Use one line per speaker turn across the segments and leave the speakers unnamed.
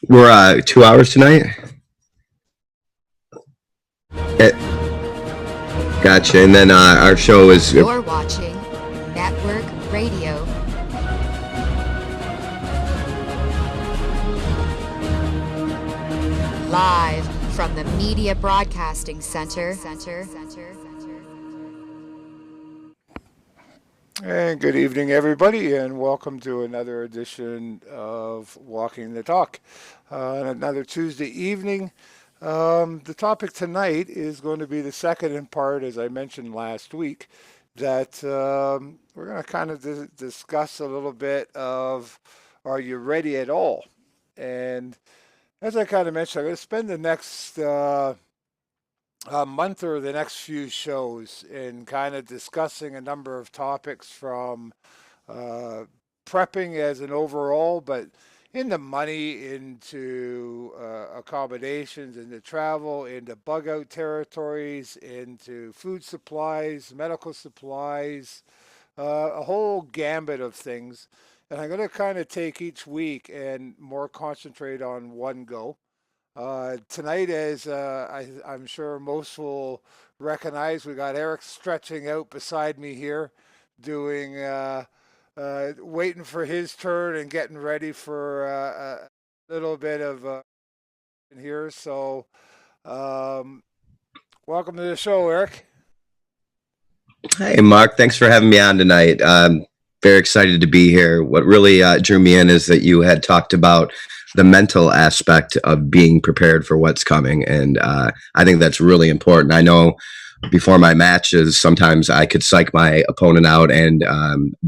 We're 2 hours tonight. Eh, gotcha. And then our show is
You're watching Network Radio. Live from the Media Broadcasting Center.
And good evening, everybody, and welcome to another edition of Walking the Talk. On another Tuesday evening. The topic tonight is going to be the second in part, as I mentioned last week, that we're going to kind of discuss a little bit of are you ready at all? And as I kind of mentioned, I'm going to spend the next month or the next few shows in kind of discussing a number of topics from uh, prepping as an overall, but into money, into accommodations, into travel, into bug out territories, into food supplies, medical supplies, a whole gambit of things. And I'm going to kind of take each week and more concentrate on one go. Tonight, as I'm sure most will recognize, we got Eric stretching out beside me here, doing waiting for his turn and getting ready for a little bit of in here. So, um, welcome to the show, Eric.
Hey, Mark. Thanks for having me on tonight. Very excited to be here. What really drew me in is that you had talked about the mental aspect of being prepared for what's coming, and I think that's really important. I know before my matches, sometimes I could psych my opponent out and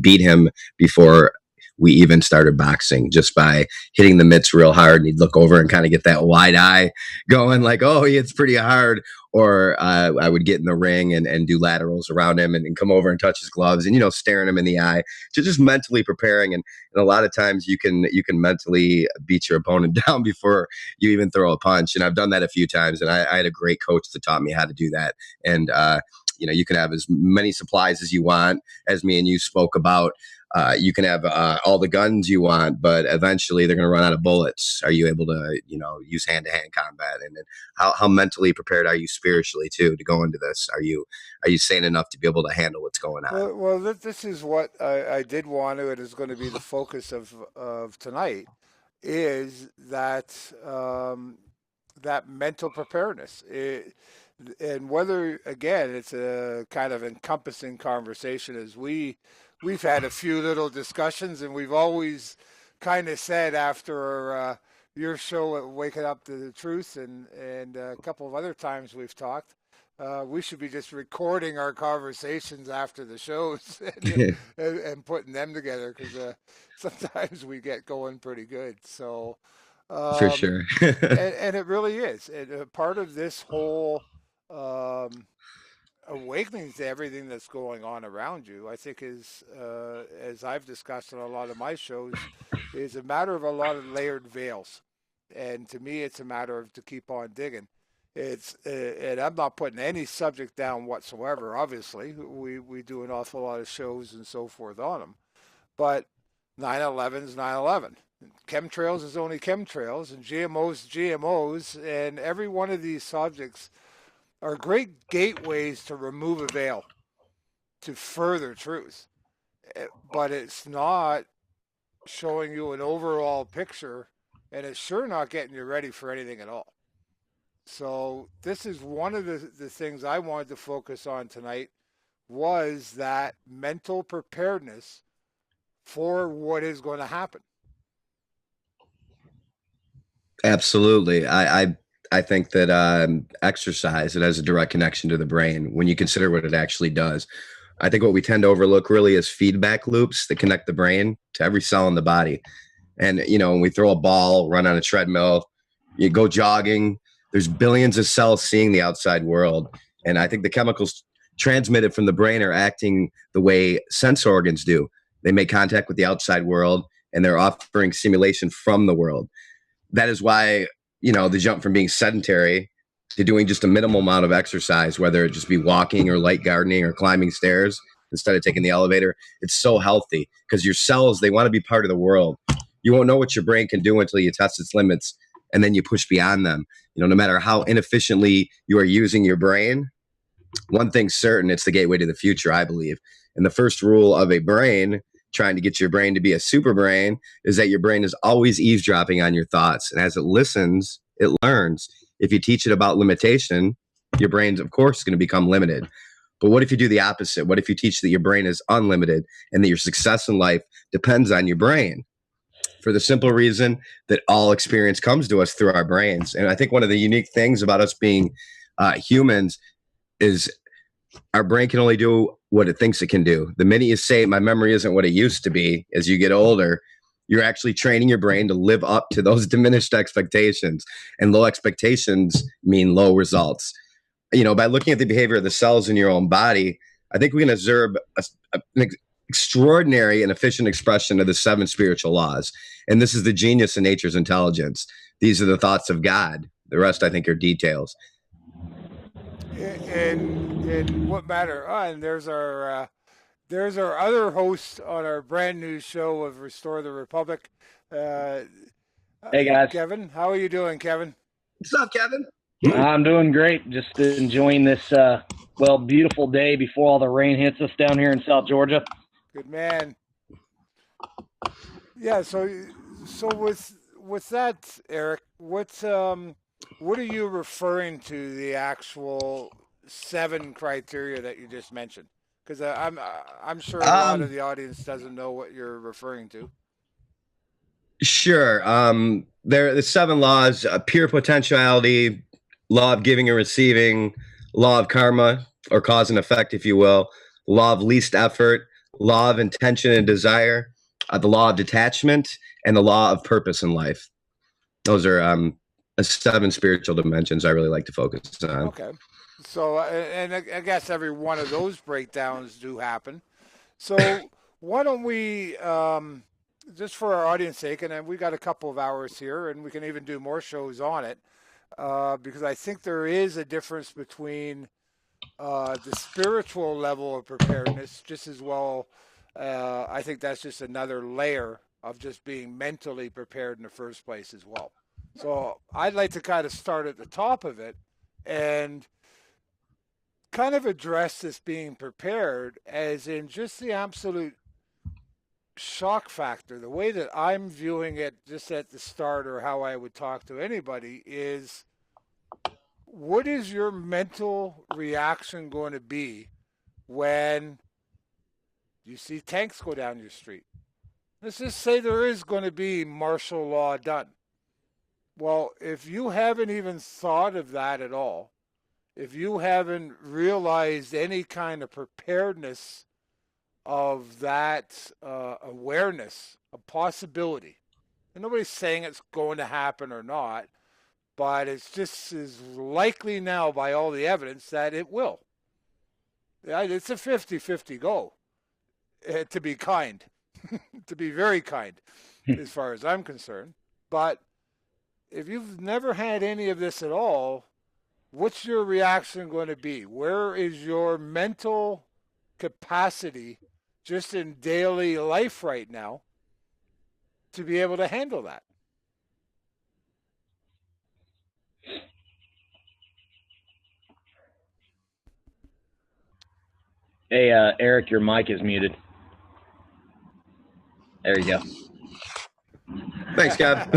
beat him before we even started boxing just by hitting the mitts real hard. And he'd look over and kind of get that wide eye going, like, oh, he hits pretty hard. Or I would get in the ring and do laterals around him and come over and touch his gloves and, staring him in the eye, to just mentally preparing. And a lot of times you can mentally beat your opponent down before you even throw a punch. And I've done that a few times. And I had a great coach that taught me how to do that. And, you can have as many supplies as you want, as me and you spoke about. You can have all the guns you want, but eventually they're going to run out of bullets. Are you able to, use hand-to-hand combat? And then how mentally prepared are you spiritually too to go into this? Are you sane enough to be able to handle what's going on?
Well, this is what I did want to. It is going to be the focus of tonight. Is that that mental preparedness? And whether again it's a kind of encompassing conversation as we've had a few little discussions and we've always kind of said after your show at Waking Up to the Truth and a couple of other times we've talked, we should be just recording our conversations after the shows and putting them together because sometimes we get going pretty good. So
For
um,
sure.
and it really is. And part of this whole um, awakening to everything that's going on around you, I think, is, as I've discussed on a lot of my shows, is a matter of a lot of layered veils. And to me, it's a matter of to keep on digging. And I'm not putting any subject down whatsoever. Obviously, we do an awful lot of shows and so forth on them, but 9/11 is 9/11. Chemtrails is only chemtrails, and GMOs GMOs, and every one of these subjects are great gateways to remove a veil to further truth. But it's not showing you an overall picture, and it's sure not getting you ready for anything at all. So this is one of the things I wanted to focus on tonight was that mental preparedness for what is going to happen.
Absolutely. I think that exercise, it has a direct connection to the brain when you consider what it actually does. I think what we tend to overlook really is feedback loops that connect the brain to every cell in the body. And, when we throw a ball, run on a treadmill, you go jogging, there's billions of cells seeing the outside world. And I think the chemicals transmitted from the brain are acting the way sense organs do. They make contact with the outside world and they're offering stimulation from the world. That is why, the jump from being sedentary to doing just a minimal amount of exercise, whether it just be walking or light gardening or climbing stairs instead of taking the elevator, it's so healthy because your cells, they want to be part of the world. You won't know what your brain can do until you test its limits, and then you push beyond them. No matter how inefficiently you are using your brain, one thing's certain: it's the gateway to the future, I believe. And the first rule of a brain, trying to get your brain to be a super brain, is that your brain is always eavesdropping on your thoughts. And as it listens, it learns. If you teach it about limitation, your brain's, of course, going to become limited. But what if you do the opposite? What if you teach that your brain is unlimited and that your success in life depends on your brain? For the simple reason that all experience comes to us through our brains. And I think one of the unique things about us being humans is our brain can only do what it thinks it can do. The minute you say my memory isn't what it used to be, as you get older, you're actually training your brain to live up to those diminished expectations. And low expectations mean low results. By looking at the behavior of the cells in your own body, I think we can observe an extraordinary and efficient expression of the 7 spiritual laws. And this is the genius of nature's intelligence. These are the thoughts of God. The rest, I think, are details.
In what matter? And there's our other host on our brand new show of Restore the Republic.
Hey guys,
Kevin, how are you doing, Kevin?
What's up, Kevin?
I'm doing great. Just enjoying this beautiful day before all the rain hits us down here in South Georgia.
Good man. Yeah. So with that, Eric, what are you referring to, the actual 7 criteria that you just mentioned? Because I'm sure a lot of the audience doesn't know what you're referring to.
Sure. There are the 7 laws: pure potentiality, law of giving and receiving, law of karma, or cause and effect, if you will, law of least effort, law of intention and desire, the law of detachment, and the law of purpose in life. Those are 7 spiritual dimensions I really like to focus on.
Okay. So, and I guess every one of those breakdowns do happen. So why don't we, just for our audience sake, and we got a couple of hours here, and we can even do more shows on it, because I think there is a difference between the spiritual level of preparedness, just as well. I think that's just another layer of just being mentally prepared in the first place as well. So I'd like to kind of start at the top of it and kind of address this being prepared as in just the absolute shock factor. The way that I'm viewing it just at the start, or how I would talk to anybody, is what is your mental reaction going to be when you see tanks go down your street? Let's just say there is going to be martial law done. Well, if you haven't even thought of that at all, if you haven't realized any kind of preparedness of that awareness, a possibility, and nobody's saying it's going to happen or not, but it's just as likely now by all the evidence that it will. Yeah, it's a 50-50 go, to be kind, to be very kind, as far as I'm concerned. But if you've never had any of this at all, what's your reaction going to be? Where is your mental capacity just in daily life right now to be able to handle that?
Hey, Eric, your mic is muted. There you go.
Thanks, Kev.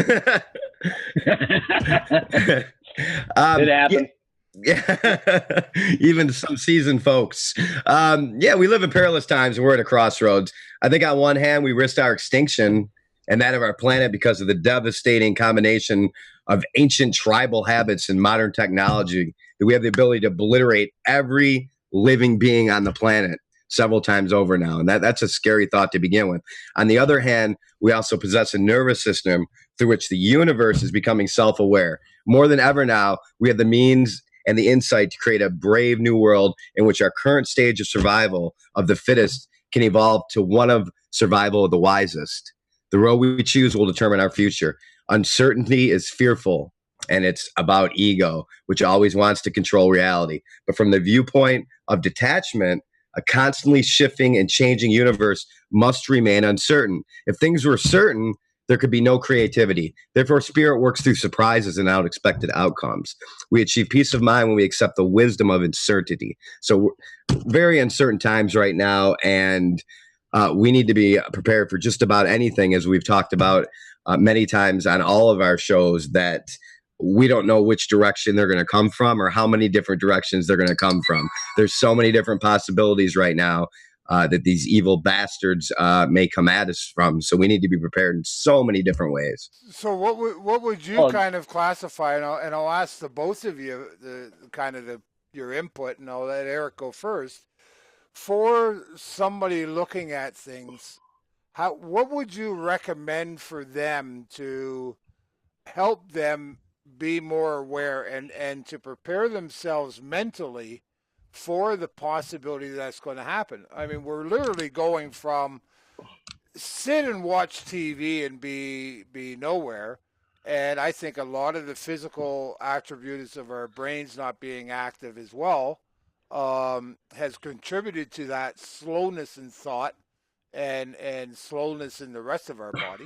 It happened.
Yeah. Even some seasoned folks. We live in perilous times and we're at a crossroads. I think on one hand, we risked our extinction and that of our planet because of the devastating combination of ancient tribal habits and modern technology, that we have the ability to obliterate every living being on the planet several times over now. And that's a scary thought to begin with. On the other hand, we also possess a nervous system through which the universe is becoming self-aware. More than ever now, we have the means and the insight to create a brave new world in which our current stage of survival of the fittest can evolve to one of survival of the wisest. The road we choose will determine our future. Uncertainty is fearful, and it's about ego, which always wants to control reality. But from the viewpoint of detachment, a constantly shifting and changing universe must remain uncertain. If things were certain, there could be no creativity. Therefore, spirit works through surprises and unexpected outcomes. We achieve peace of mind when we accept the wisdom of uncertainty. So, very uncertain times right now, and we need to be prepared for just about anything, as we've talked about many times on all of our shows, that we don't know which direction they're going to come from or how many different directions they're going to come from. There's so many different possibilities right now that these evil bastards may come at us from. So we need to be prepared in so many different ways.
So what would you kind of classify? And I'll ask the both of you your input, and I'll let Eric go first. For somebody looking at things, what would you recommend for them to help them be more aware and to prepare themselves mentally for the possibility that's going to happen? I mean, we're literally going from sit and watch TV and be nowhere. And I think a lot of the physical attributes of our brains not being active as well has contributed to that slowness in thought and slowness in the rest of our body.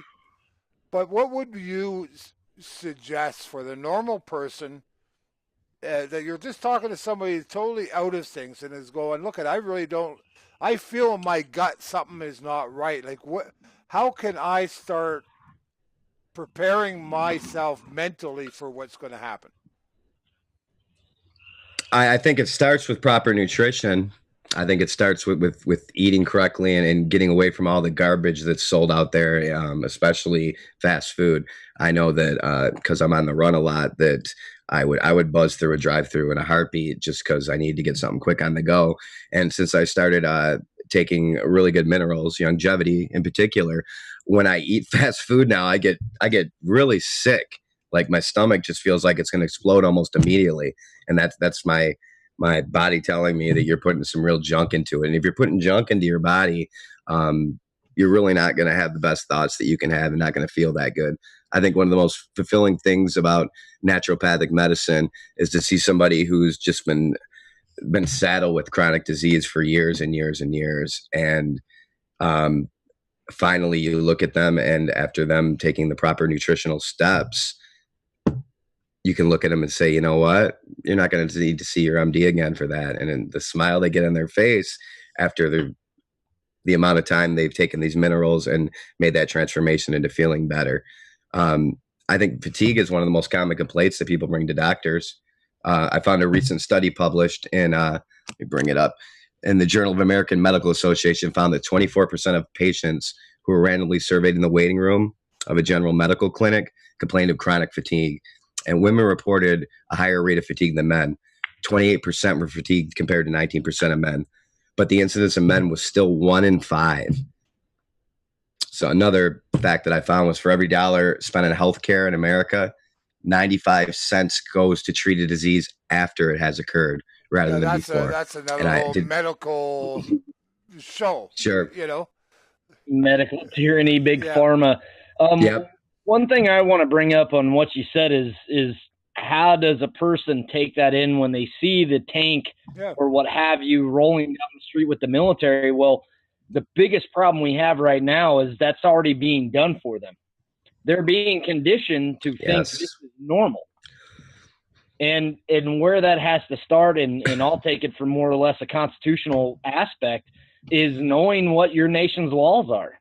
But what would you suggest for the normal person that you're just talking to somebody who's totally out of things and is going, look, I feel in my gut something is not right. Like, how can I start preparing myself mentally for what's going to happen?
I think it starts with proper nutrition. I think it starts with eating correctly and getting away from all the garbage that's sold out there, especially fast food. I know that because I'm on the run a lot, that I would buzz through a drive-through in a heartbeat just because I need to get something quick on the go. And since I started taking really good minerals, longevity in particular, when I eat fast food now, I get really sick. Like my stomach just feels like it's going to explode almost immediately, and that's my body telling me that you're putting some real junk into it. And if you're putting junk into your body, you're really not going to have the best thoughts that you can have and not going to feel that good. I think one of the most fulfilling things about naturopathic medicine is to see somebody who's just been saddled with chronic disease for years and years and years. And finally you look at them, and after them taking the proper nutritional steps, you can look at them and say, you know what, you're not going to need to see your MD again for that. And then the smile they get on their face after the amount of time they've taken these minerals and made that transformation into feeling better. I think fatigue is one of the most common complaints that people bring to doctors. I found a recent study published in, let me bring it up, in the Journal of American Medical Association found that 24% of patients who were randomly surveyed in the waiting room of a general medical clinic complained of chronic fatigue. And women reported a higher rate of fatigue than men. 28% were fatigued compared to 19% of men. But the incidence of men was still 1 in 5. So another fact that I found was for every dollar spent on healthcare in America, 95 cents goes to treat a disease after it has occurred rather than before.
That's another whole medical show.
Sure.
Medical tyranny, big pharma.
Yep.
One thing I want to bring up on what you said is how does a person take that in when they see the tank or what have you rolling down the street with the military? Well, the biggest problem we have right now is that's already being done for them. They're being conditioned to think this is normal. And where that has to start, and I'll take it from more or less a constitutional aspect, is knowing what your nation's laws are.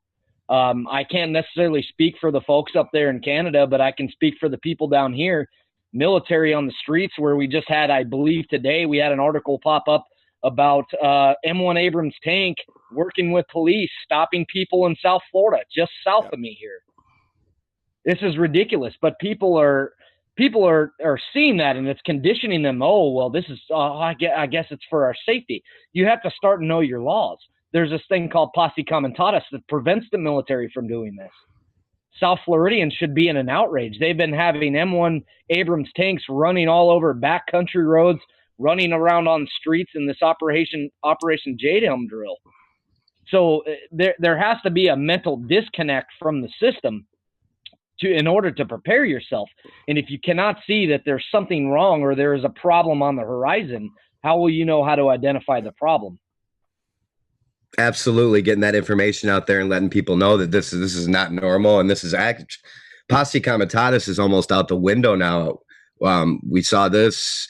I can't necessarily speak for the folks up there in Canada, but I can speak for the people down here. Military on the streets, where we just had, I believe today, we had an article pop up about M1 Abrams tank working with police, stopping people in South Florida, just south of me here. This is ridiculous, but people are seeing that, and it's conditioning them. Oh, well, this is, I guess it's for our safety. You have to start to know your laws. There's this thing called posse comitatus that prevents the military from doing this. South Floridians should be in an outrage. They've been having M1 Abrams tanks running all over backcountry roads, running around on streets in this Operation Jade Elm drill. So there has to be a mental disconnect from the system in order to prepare yourself. And if you cannot see that there's something wrong or there is a problem on the horizon, how will you know how to identify the problem?
Absolutely, getting that information out there and letting people know that this is not normal, and this is act. Posse Comitatus is almost out the window now. We saw this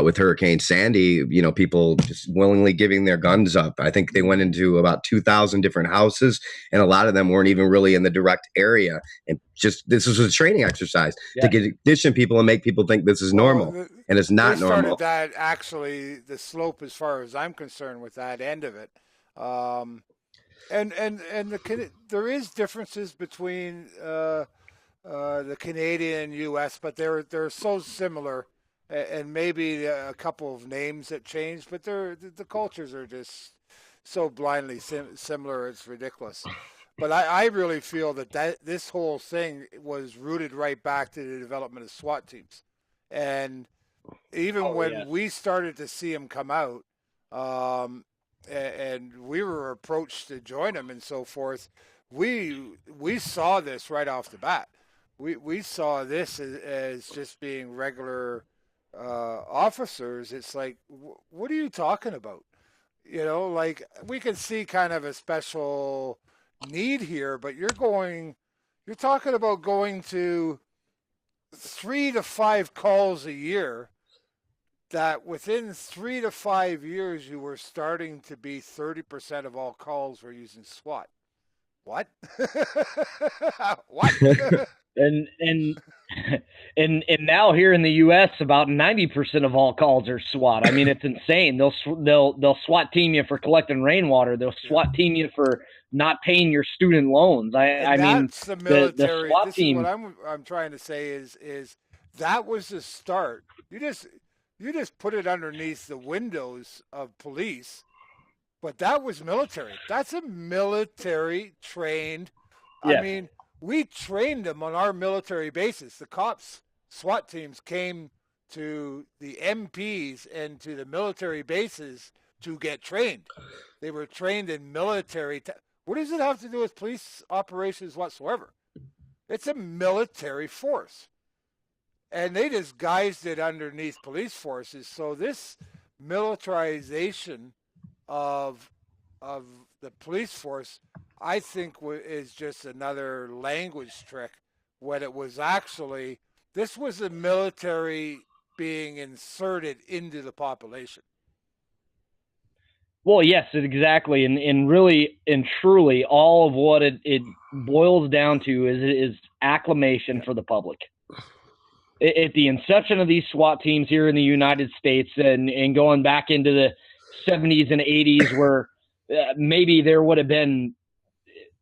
with Hurricane Sandy. You know, people just willingly giving their guns up. I think they went into about 2,000 different houses, and a lot of them weren't even really in the direct area. And just this was a training exercise to condition people and make people think this is normal, and it's not normal.
That actually the slope, as far as I'm concerned, with that end of it. There is differences between the Canadian and U.S., but they're so similar, and maybe a couple of names that changed, but the cultures are just so blindly similar. It's ridiculous. But I really feel that this whole thing was rooted right back to the development of SWAT teams, and even when we started to see them come out. And we were approached to join them and so forth. We saw this right off the bat. We saw this as just being regular officers. It's like, what are you talking about? You know, like we can see kind of a special need here, but you're talking about going to 3 to 5 calls a year. That within 3 to 5 years, you were starting to be 30% of all calls were using SWAT. What? What?
and now here in the U.S., about 90% of all calls are SWAT. I mean, it's insane. They'll SWAT team you for collecting rainwater. They'll SWAT team you for not paying your student loans. I mean,
the military.
The SWAT team.
What I'm trying to say is that was the start. You just put it underneath the windows of police, but that was military. That's a military trained. Yes. I mean, we trained them on our military bases. The cops, SWAT teams came to the MPs and to the military bases to get trained. They were trained in military. What does it have to do with police operations whatsoever? It's a military force. And they disguised it underneath police forces. So this militarization of the police force, I think, is just another language trick. When it was actually, this was the military being inserted into the population.
Well, yes, exactly, and really and truly, all of what it boils down to is acclamation for the public. At the inception of these SWAT teams here in the United States and going back into the 70s and 80s where maybe there would have been,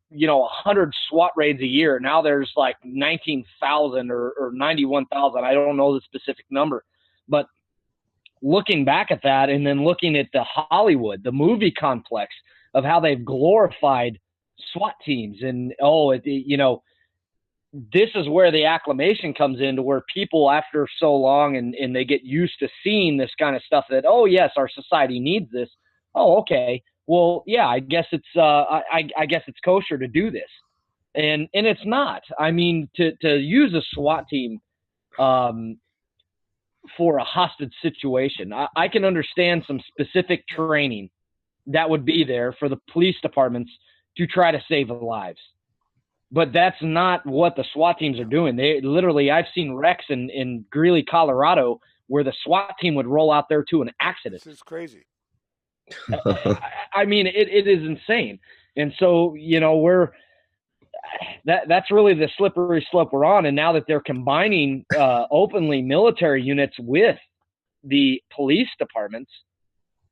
100 SWAT raids a year. Now there's like 19,000 or 91,000. I don't know the specific number. But looking back at that and then looking at the Hollywood, the movie complex of how they've glorified SWAT teams and, this is where the acclamation comes in, to where people after so long and they get used to seeing this kind of stuff that, oh yes, our society needs this. Oh, okay. Well, yeah, I guess it's I guess it's kosher to do this. And it's not. I mean, to use a SWAT team for a hostage situation, I can understand some specific training that would be there for the police departments to try to save lives. But that's not what the SWAT teams are doing. They literally, I've seen wrecks in Greeley, Colorado, where the SWAT team would roll out there to an accident.
This is crazy.
I mean, it is insane. And so, that's really the slippery slope we're on. And now that they're combining openly military units with the police departments,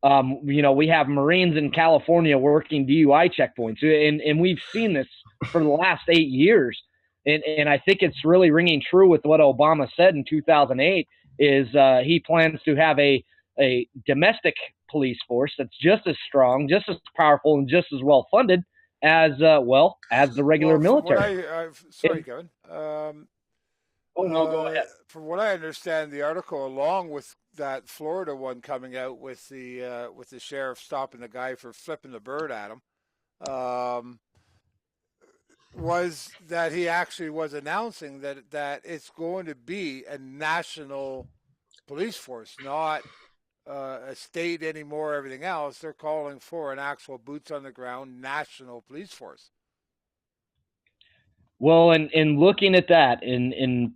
we have Marines in California working DUI checkpoints, and we've seen this for the last 8 years. And I think it's really ringing true with what Obama said in 2008 is he plans to have a domestic police force that's just as strong, just as powerful, and just as well funded as the regular military.
Sorry, Kevin.
Go ahead.
From what I understand, the article, along with that Florida one coming out with the sheriff stopping the guy for flipping the bird at him, was that he actually was announcing that it's going to be a national police force, not a state anymore, everything else. They're calling for an actual boots on the ground national police force.
Well, and looking at that, and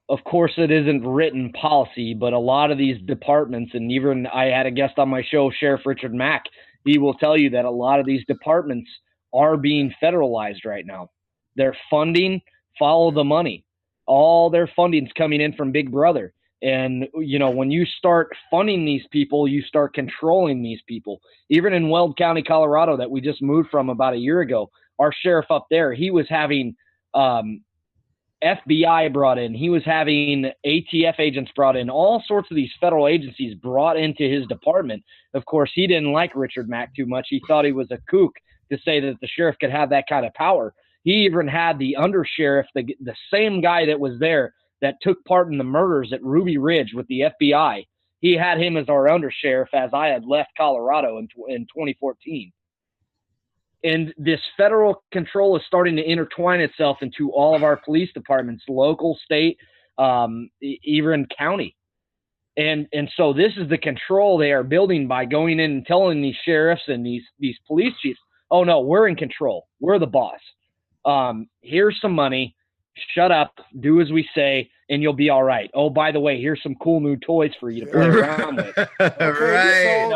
of course it isn't written policy, but a lot of these departments, and even I had a guest on my show, Sheriff Richard Mack, he will tell you that a lot of these departments are being federalized right now. Their funding, follow the money. All their funding's coming in from Big Brother. And, you know, when you start funding these people, you start controlling these people. Even in Weld County, Colorado, that we just moved from about a year ago, our sheriff up there, he was having FBI brought in. He was having ATF agents brought in. All sorts of these federal agencies brought into his department. Of course, he didn't like Richard Mack too much. He thought he was a kook to say that the sheriff could have that kind of power. He even had the undersheriff, the same guy that was there that took part in the murders at Ruby Ridge with the FBI. He had him as our undersheriff as I had left Colorado in 2014. And this federal control is starting to intertwine itself into all of our police departments, local, state, even county. And so this is the control they are building by going in and telling these sheriffs and these police chiefs, oh, no, we're in control. We're the boss. Here's some money. Shut up, do as we say, and you'll be all right. Oh, by the way, here's some cool new toys for you to play around with.
Okay,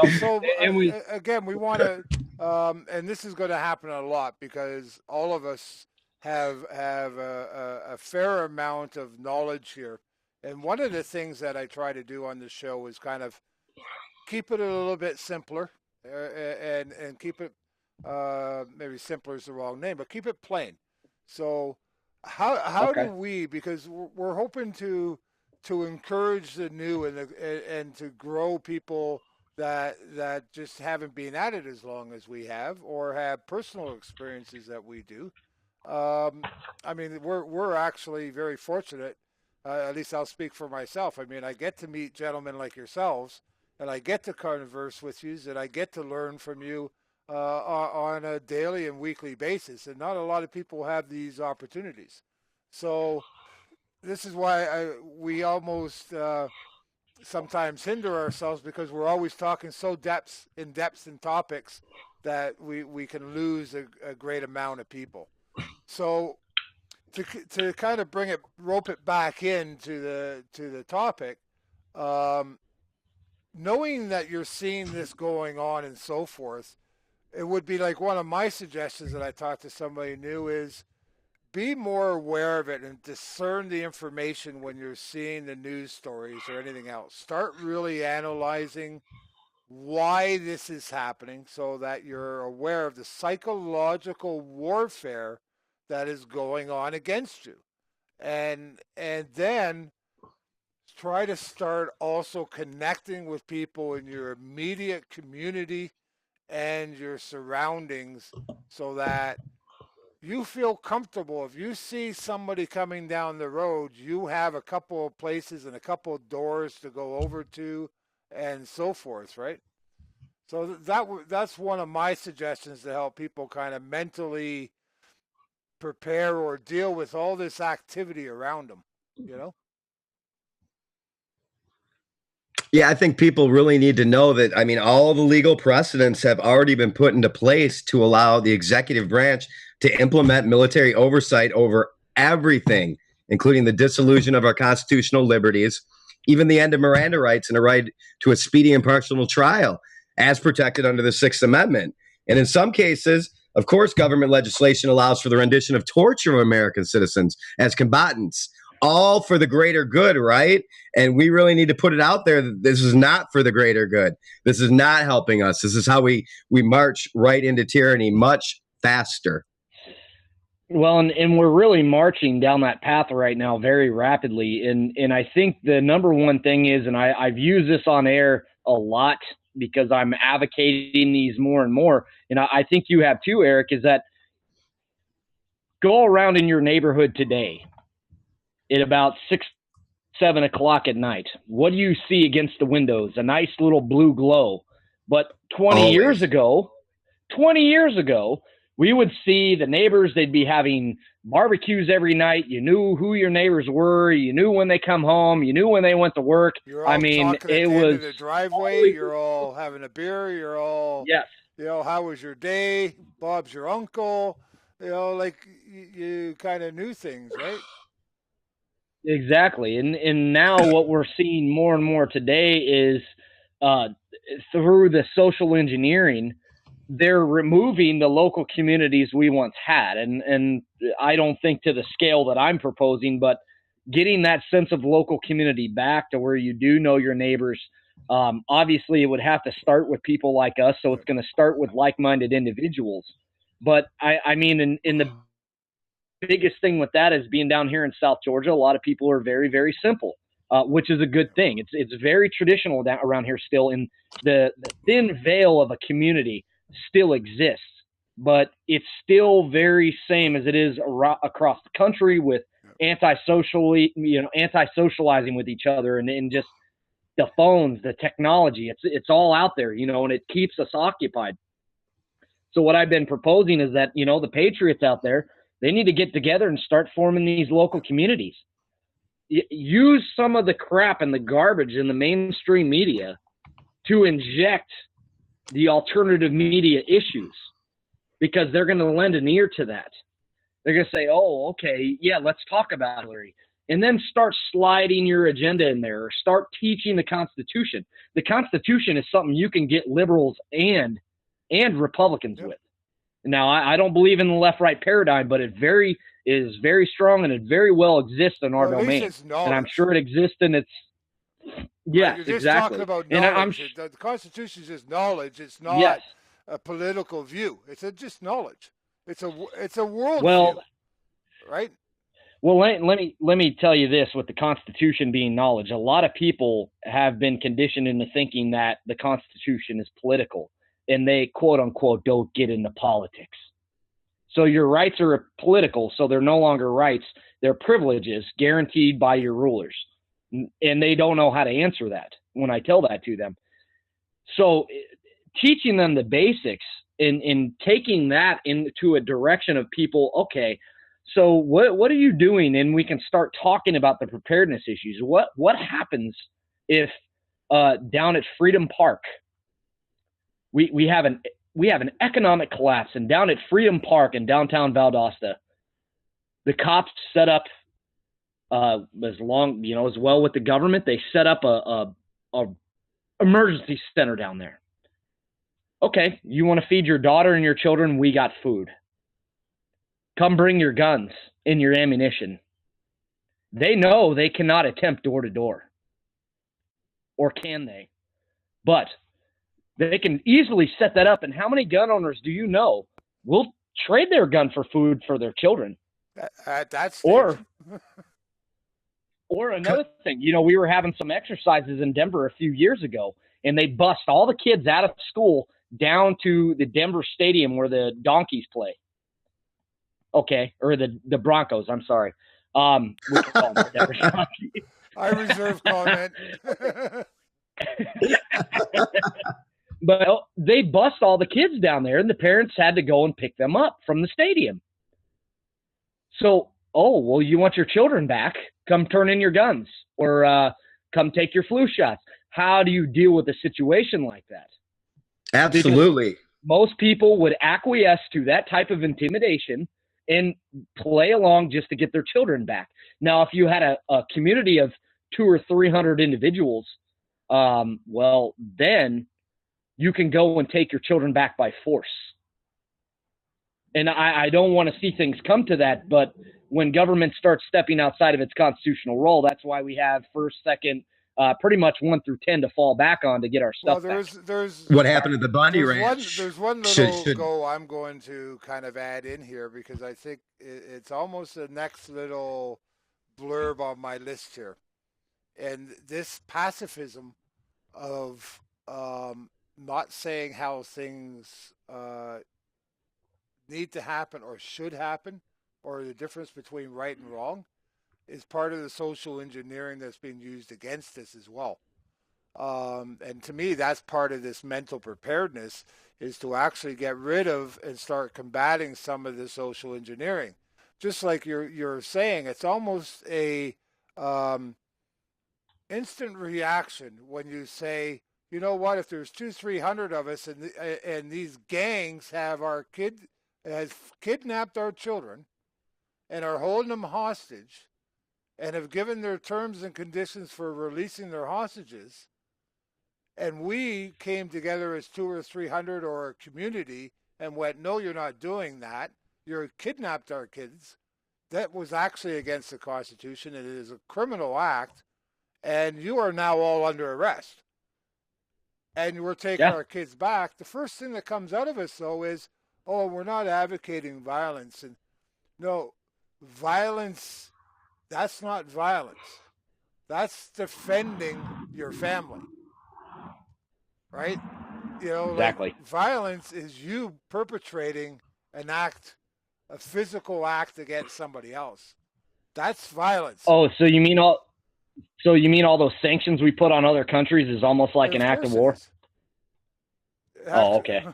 again, we want to, and this is going to happen a lot because all of us have a fair amount of knowledge here. And one of the things that I try to do on the show is kind of keep it a little bit simpler and keep it, maybe simpler is the wrong name, but keep it plain. So how do we, because we're hoping to encourage the new and to grow people that just haven't been at it as long as we have or have personal experiences that we do. I mean, we're actually very fortunate. At least I'll speak for myself. I mean, I get to meet gentlemen like yourselves, and I get to converse with you, and I get to learn from you on a daily and weekly basis, and not a lot of people have these opportunities. So this is why we almost sometimes hinder ourselves because we're always talking so in depth in topics that we can lose a great amount of people. So to kind of rope it back into the topic, knowing that you're seeing this going on and so forth, it would be like one of my suggestions that I talked to somebody new is be more aware of it and discern the information when you're seeing the news stories or anything else. Start really analyzing why this is happening so that you're aware of the psychological warfare that is going on against you. And then try to start also connecting with people in your immediate community and your surroundings so that you feel comfortable. If you see somebody coming down the road, you have a couple of places and a couple of doors to go over to and so forth, right? So that's one of my suggestions to help people kind of mentally prepare or deal with all this activity around them, you know?
Yeah, I think people really need to know that, I mean, all the legal precedents have already been put into place to allow the executive branch to implement military oversight over everything, including the dissolution of our constitutional liberties, even the end of Miranda rights and a right to a speedy and impartial trial as protected under the Sixth Amendment. And in some cases, of course, government legislation allows for the rendition of torture of American citizens as combatants, all for the greater good, right? And we really need to put it out there that this is not for the greater good. This is not helping us. This is how we march right into tyranny much faster.
Well, and we're really marching down that path right now very rapidly. And I think the number one thing is, and I've used this on air a lot because I'm advocating these more and more, and I think you have too, Eric, is that go around in your neighborhood today at about 6, 7 o'clock at night. What do you see against the windows? A nice little blue glow. But 20 years ago, we would see the neighbors, they'd be having barbecues every night. You knew who your neighbors were. You knew when they come home. You knew when they went to work.
You're all talking at the end of the driveway. You're all having a beer. You're all,
yes.
How was your day? Bob's your uncle. Like you kind of knew things, right?
Exactly. And now what we're seeing more and more today is through the social engineering, they're removing the local communities we once had. And I don't think to the scale that I'm proposing, but getting that sense of local community back to where you do know your neighbors. Obviously, it would have to start with people like us. So it's going to start with like-minded individuals. But I mean, in the biggest thing with that is being down here in South Georgia, a lot of people are very, very simple, which is a good thing. It's very traditional around here still, and the thin veil of a community still exists, but it's still very same as it is across the country with anti-socializing with each other and just the phones, the technology. It's all out there, and it keeps us occupied. So what I've been proposing is that, the patriots out there, they need to get together and start forming these local communities. Use some of the crap and the garbage in the mainstream media to inject the alternative media issues, because they're going to lend an ear to that. They're going to say, oh, okay, yeah, let's talk about Hillary. And then start sliding your agenda in there, or start teaching the Constitution. The Constitution is something you can get liberals and Republicans with. Now, I don't believe in the left-right paradigm, but it is very strong, and it very well exists in our domain. And I'm sure it exists in its – yes,
You're just
exactly.
talking about knowledge. The Constitution is just knowledge. It's not a political view. It's just knowledge. It's a world view, right?
Well, let me tell you this: with the Constitution being knowledge, a lot of people have been conditioned into thinking that the Constitution is political, and they quote unquote don't get into politics. So your rights are political, so they're no longer rights; they're privileges guaranteed by your rulers, and they don't know how to answer that when I tell that to them. So teaching them the basics and taking that into a direction of people, okay, so what are you doing? And we can start talking about the preparedness issues. What happens if down at Freedom Park we have an economic collapse, and down at Freedom Park in downtown Valdosta, the cops set up as well with the government, they set up a emergency center down there. Okay, you want to feed your daughter and your children? We got food. Come bring your guns and your ammunition. They know they cannot attempt door to door. Or can they? But they can easily set that up. And how many gun owners do you know will trade their gun for food for their children?
That's
or another thing, we were having some exercises in Denver a few years ago, and they bust all the kids out of school down to the Denver Stadium where the Donkeys play. Okay, or the Broncos. I'm sorry. We can call them the Denver Donkeys.
I reserve comment.
But they bust all the kids down there, and the parents had to go and pick them up from the stadium. So, you want your children back? Come turn in your guns, or come take your flu shots. How do you deal with a situation like that?
Absolutely.
Because most people would acquiesce to that type of intimidation and play along just to get their children back. Now, if you had a community of 200 or 300 individuals, then you can go and take your children back by force. And I don't want to see things come to that, but when government starts stepping outside of its constitutional role, that's why we have first, second, pretty much 1 through 10 to fall back on to get our stuff back.
There's
what happened at the Bundy Ranch.
There's one little goal I'm going to kind of add in here, because I think it's almost the next little blurb on my list here. And this pacifism of not saying how things need to happen or should happen, or the difference between right and wrong, is part of the social engineering that's being used against us as well. And to me, that's part of this mental preparedness, is to actually get rid of and start combating some of the social engineering. just like you're saying, it's almost a instant reaction when you say, you know what, if there's 200-300 of us and these gangs has kidnapped our children and are holding them hostage and have given their terms and conditions for releasing their hostages, and we came together as 200 or 300 or a community and went, no, you're not doing that. You kidnapped our kids. That was actually against the Constitution. It is a criminal act, and you are now all under arrest. And we're taking our kids back. The first thing that comes out of us, though, is, oh, we're not advocating violence. And no, violence, that's not violence. That's defending your family. Right? You know,
exactly.
Like, violence is you perpetrating an act, a physical act against somebody else. That's violence.
Oh, so you mean all those sanctions we put on other countries is almost like an act of war? Oh, okay.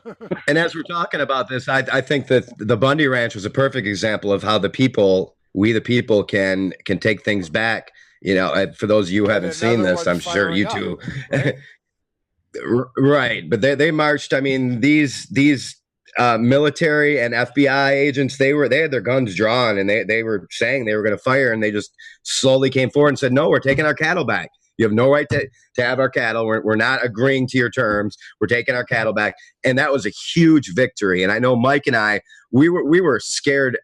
And as we're talking about this, I think that the Bundy Ranch was a perfect example of how we the people can take things back. You know, for those of you who haven't seen this, I'm sure you too. Right? Right. But they marched. I mean, these military and FBI agents, they had their guns drawn, and they were saying they were going to fire, and they just slowly came forward and said, no, we're taking our cattle back. You have no right to have our cattle. We're not agreeing to your terms. We're taking our cattle back. And that was a huge victory. And I know Mike and I, we were scared.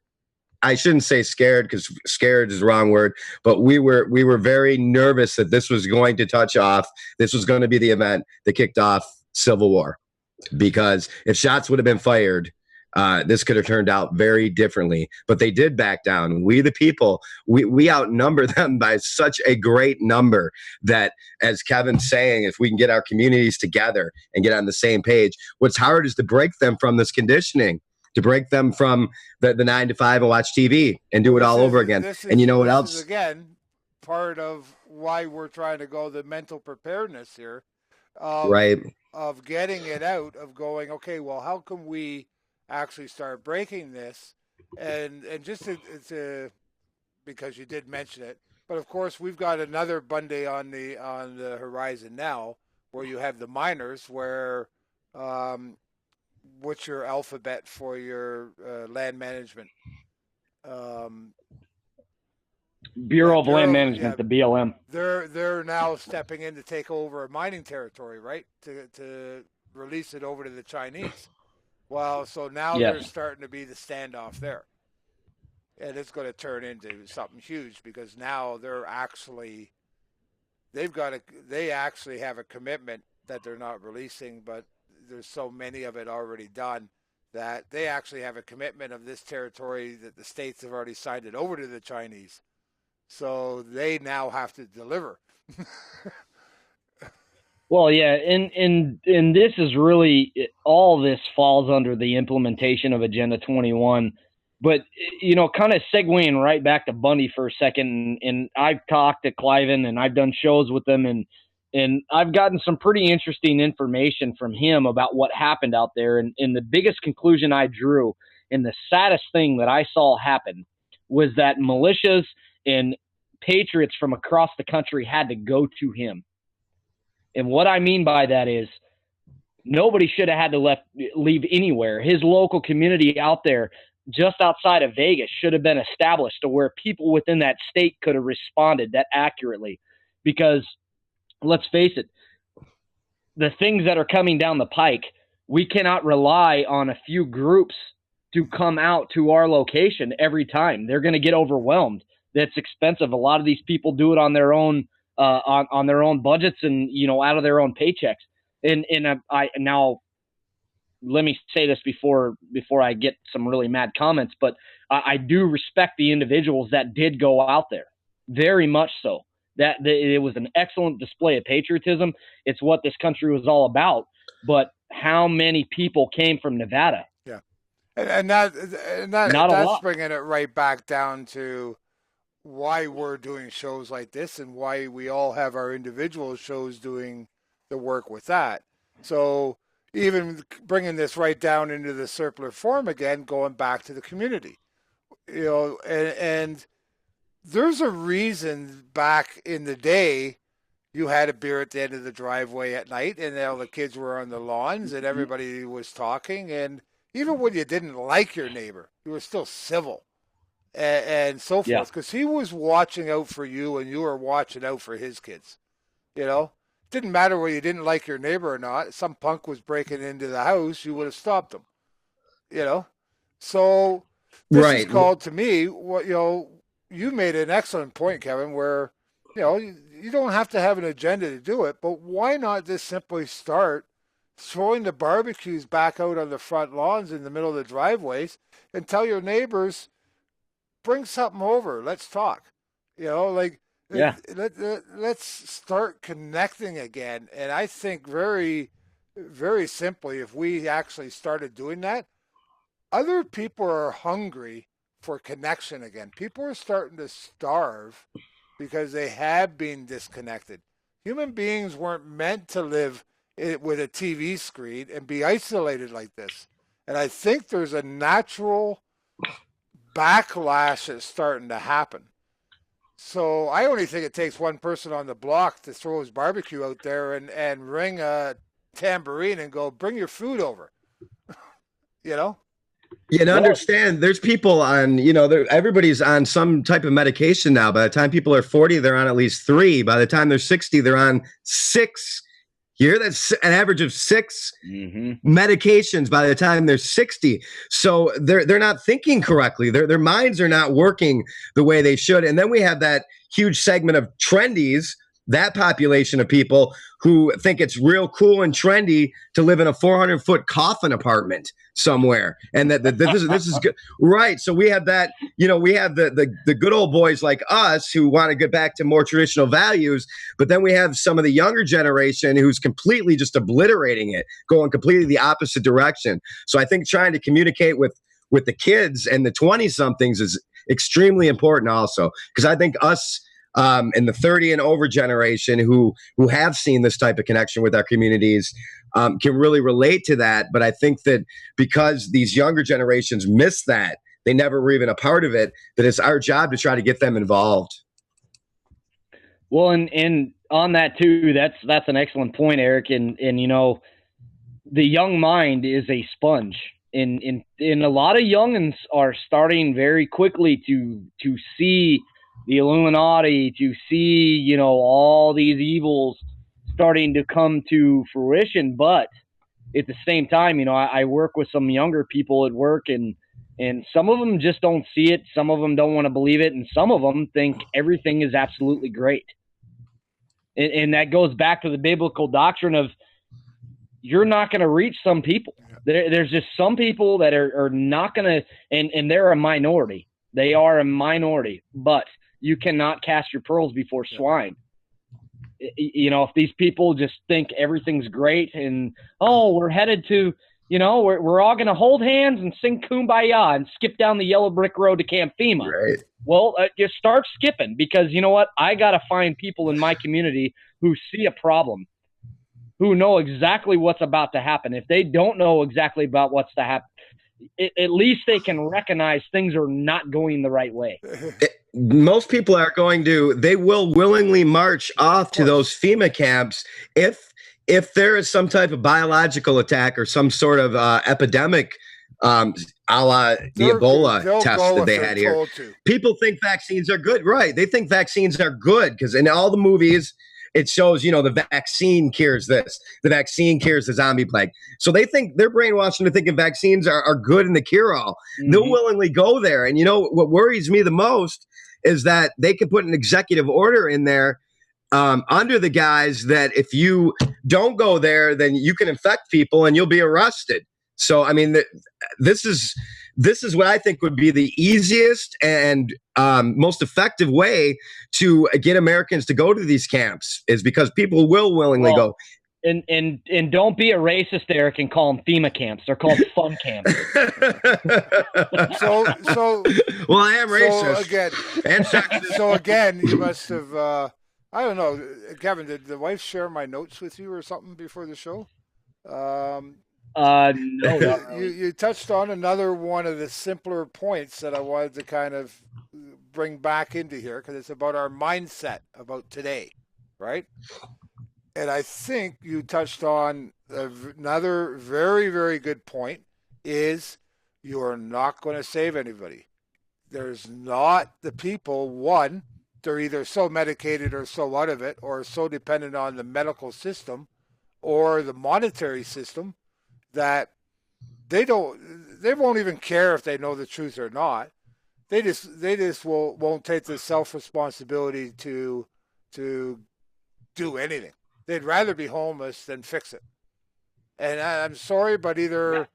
I shouldn't say scared, because scared is the wrong word, but we were very nervous that this was going to touch off. This was going to be the event that kicked off Civil War, because if shots would have been fired, this could have turned out very differently. But they did back down. We, the people, we outnumber them by such a great number that, as Kevin's saying, if we can get our communities together and get on the same page, what's hard is to break them from this conditioning, to break them from the 9 to 5 and watch TV and do it all over again. And you know what else?
This is, again, part of why we're trying to go the mental preparedness here.
Right.
Of getting it out, of going, okay, well, how can we actually start breaking this? And just to because you did mention it, but of course we've got another Bundy on the horizon now, where you have the miners, where what's your alphabet for your land management?
Bureau of Land Management, the BLM.
They're now stepping in to take over a mining territory, right? To release it over to the Chinese. Well, so now there's starting to be the standoff there. And it's going to turn into something huge, because now they actually have a commitment that they're not releasing, but there's so many of it already done that they actually have a commitment of this territory that the states have already signed it over to the Chinese. So they now have to deliver.
Well, yeah, and this is really, all this falls under the implementation of Agenda 21. But, you know, kind of segueing right back to Bundy for a second, and I've talked to Cliven, and I've done shows with him, and I've gotten some pretty interesting information from him about what happened out there. And the biggest conclusion I drew, and the saddest thing that I saw happen, was that militias and patriots from across the country had to go to him. And what I mean by that is, nobody should have had to leave anywhere. His local community out there, just outside of Vegas, should have been established to where people within that state could have responded that accurately. Because let's face it, the things that are coming down the pike, we cannot rely on a few groups to come out to our location every time. They're going to get overwhelmed. That's expensive. A lot of these people do it on their own, on their own budgets, and, you know, out of their own paychecks. And I now, let me say this before I get some really mad comments, but I do respect the individuals that did go out there, very much so. That it was an excellent display of patriotism. It's what this country was all about. But how many people came from Nevada?
Yeah, and that's bringing it right back down to why we're doing shows like this, and why we all have our individual shows doing the work with that. So even bringing this right down into the circular form again, going back to the community. and there's a reason back in the day you had a beer at the end of the driveway at night, and all the kids were on the lawns, and everybody was talking, and even when you didn't like your neighbor, you were still civil and so forth, because he was watching out for you, and you were watching out for his kids. It didn't matter whether you didn't like your neighbor or not. If some punk was breaking into the house, you would have stopped him. So this is called, to me, what you made an excellent point, Kevin, where you don't have to have an agenda to do it, but why not just simply start throwing the barbecues back out on the front lawns in the middle of the driveways and tell your neighbors, bring something over, let's talk. Let's start connecting again. And I think very, very simply, if we actually started doing that, other people are hungry for connection again. People are starting to starve because they have been disconnected. Human beings weren't meant to live with a TV screen and be isolated like this. And I think there's a natural backlash that's starting to happen. So I only think it takes one person on the block to throw his barbecue out there and ring a tambourine and go, bring your food over.
Yeah, and understand there's people on, everybody's on some type of medication now. By the time people are 40, they're on at least 3. By the time they're 60, they're on 6. You hear that's an average of 6 medications by the time they're 60. So they're not thinking correctly. Their minds are not working the way they should. And then we have that huge segment of trendies, that population of people who think it's real cool and trendy to live in a 400-foot coffin apartment somewhere, and that this is good, right? So we have that, we have the good old boys like us who want to get back to more traditional values, but then we have some of the younger generation who's completely just obliterating it, going completely the opposite direction. So I think trying to communicate with the kids and the 20-somethings is extremely important also, because I think us and the 30 and over generation who have seen this type of connection with our communities can really relate to that. But I think that because these younger generations miss that, they never were even a part of it, that it's our job to try to get them involved.
Well, and on that too, that's an excellent point, Eric. And the young mind is a sponge. And a lot of youngins are starting very quickly to see the Illuminati, to see, all these evils starting to come to fruition. But at the same time, I work with some younger people at work, and some of them just don't see it. Some of them don't want to believe it. And some of them think everything is absolutely great. And that goes back to the biblical doctrine of you're not going to reach some people. There's just some people that are not going to, and they're a minority. They are a minority, but you cannot cast your pearls before swine. If these people just think everything's great and, we're headed to, we're all going to hold hands and sing Kumbaya and skip down the yellow brick road to Camp FEMA.
Right.
Well, you start skipping, because you know what? I got to find people in my community who see a problem, who know exactly what's about to happen. If they don't know exactly about what's to happen, at least they can recognize things are not going the right way.
Most people are they will willingly march off to those FEMA camps if there is some type of biological attack or some sort of epidemic, a la the Ebola test that they had here. People think vaccines are good, right? They think vaccines are good because in all the movies, it shows, the vaccine cures this. The vaccine cures the zombie plague. So they think they're brainwashed into thinking vaccines are good in the cure-all. They'll willingly go there. And what worries me the most is that they could put an executive order in there under the guise that if you don't go there, then you can infect people and you'll be arrested. So, I mean, this is what I think would be the easiest and most effective way to get Americans to go to these camps, is because people will willingly go.
And don't be a racist, Eric, and call them FEMA camps. They're called fun camps.
Well, I am racist.
So again, you must have. I don't know, Kevin. Did the wife share my notes with you or something before the show?
No, not
You,
really.
you touched on another one of the simpler points that I wanted to kind of bring back into here because it's about our mindset about today, right? And I think you touched on another very, very good point is you are not going to save anybody. There's not the people, one, they're either so medicated or so out of it or so dependent on the medical system or the monetary system that they won't even care if they know the truth or not. They just won't take the self responsibility to do anything. They'd rather be homeless than fix it. And I'm sorry, but either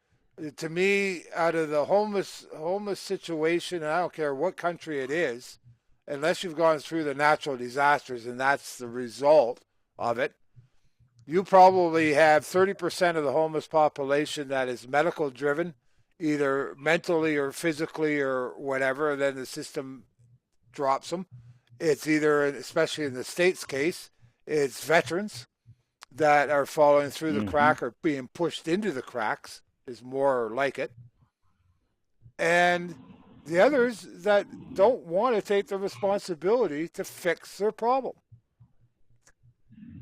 to me, out of the homeless situation, and I don't care what country it is, unless you've gone through the natural disasters and that's the result of it, you probably have 30% of the homeless population that is medical driven, either mentally or physically or whatever, and then the system drops them. It's either, especially in the state's case, it's veterans that are falling through the crack or being pushed into the cracks is more like it. And the others that don't want to take the responsibility to fix their problem.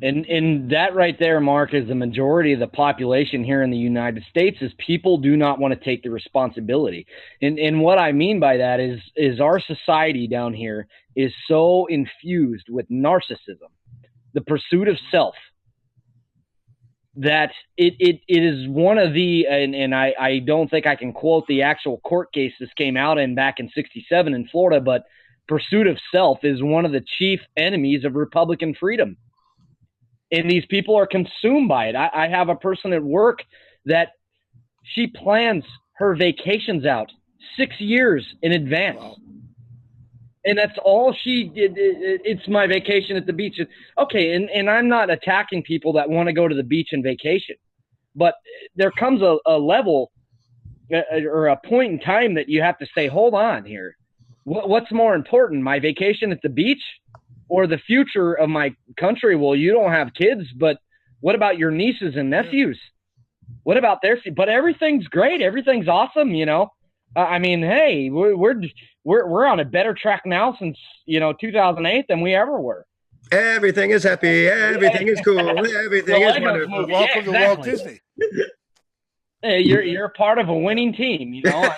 And that right there, Mark, is the majority of the population here in the United States is people do not want to take the responsibility. And what I mean by that is our society down here is so infused with narcissism, the pursuit of self, that it is one of the, and I don't think I can quote the actual court case this came out in back in 67 in Florida, but pursuit of self is one of the chief enemies of Republican freedom. And these people are consumed by it. I have a person at work that she plans her vacations out 6 years in advance. Wow. And that's all she did. It's my vacation at the beach. Okay, and I'm not attacking people that want to go to the beach and vacation. But there comes a level or a point in time that you have to say, hold on here. What's more important, my vacation at the beach or the future of my country? Well, you don't have kids, but what about your nieces and nephews? What about their? But everything's great. Everything's awesome, you know. I mean, hey, we're on a better track now since 2008 than we ever were.
Everything is happy. Everything is cool. Everything is wonderful.
Welcome to Walt Disney.
Hey, you're a part of a winning team, you know.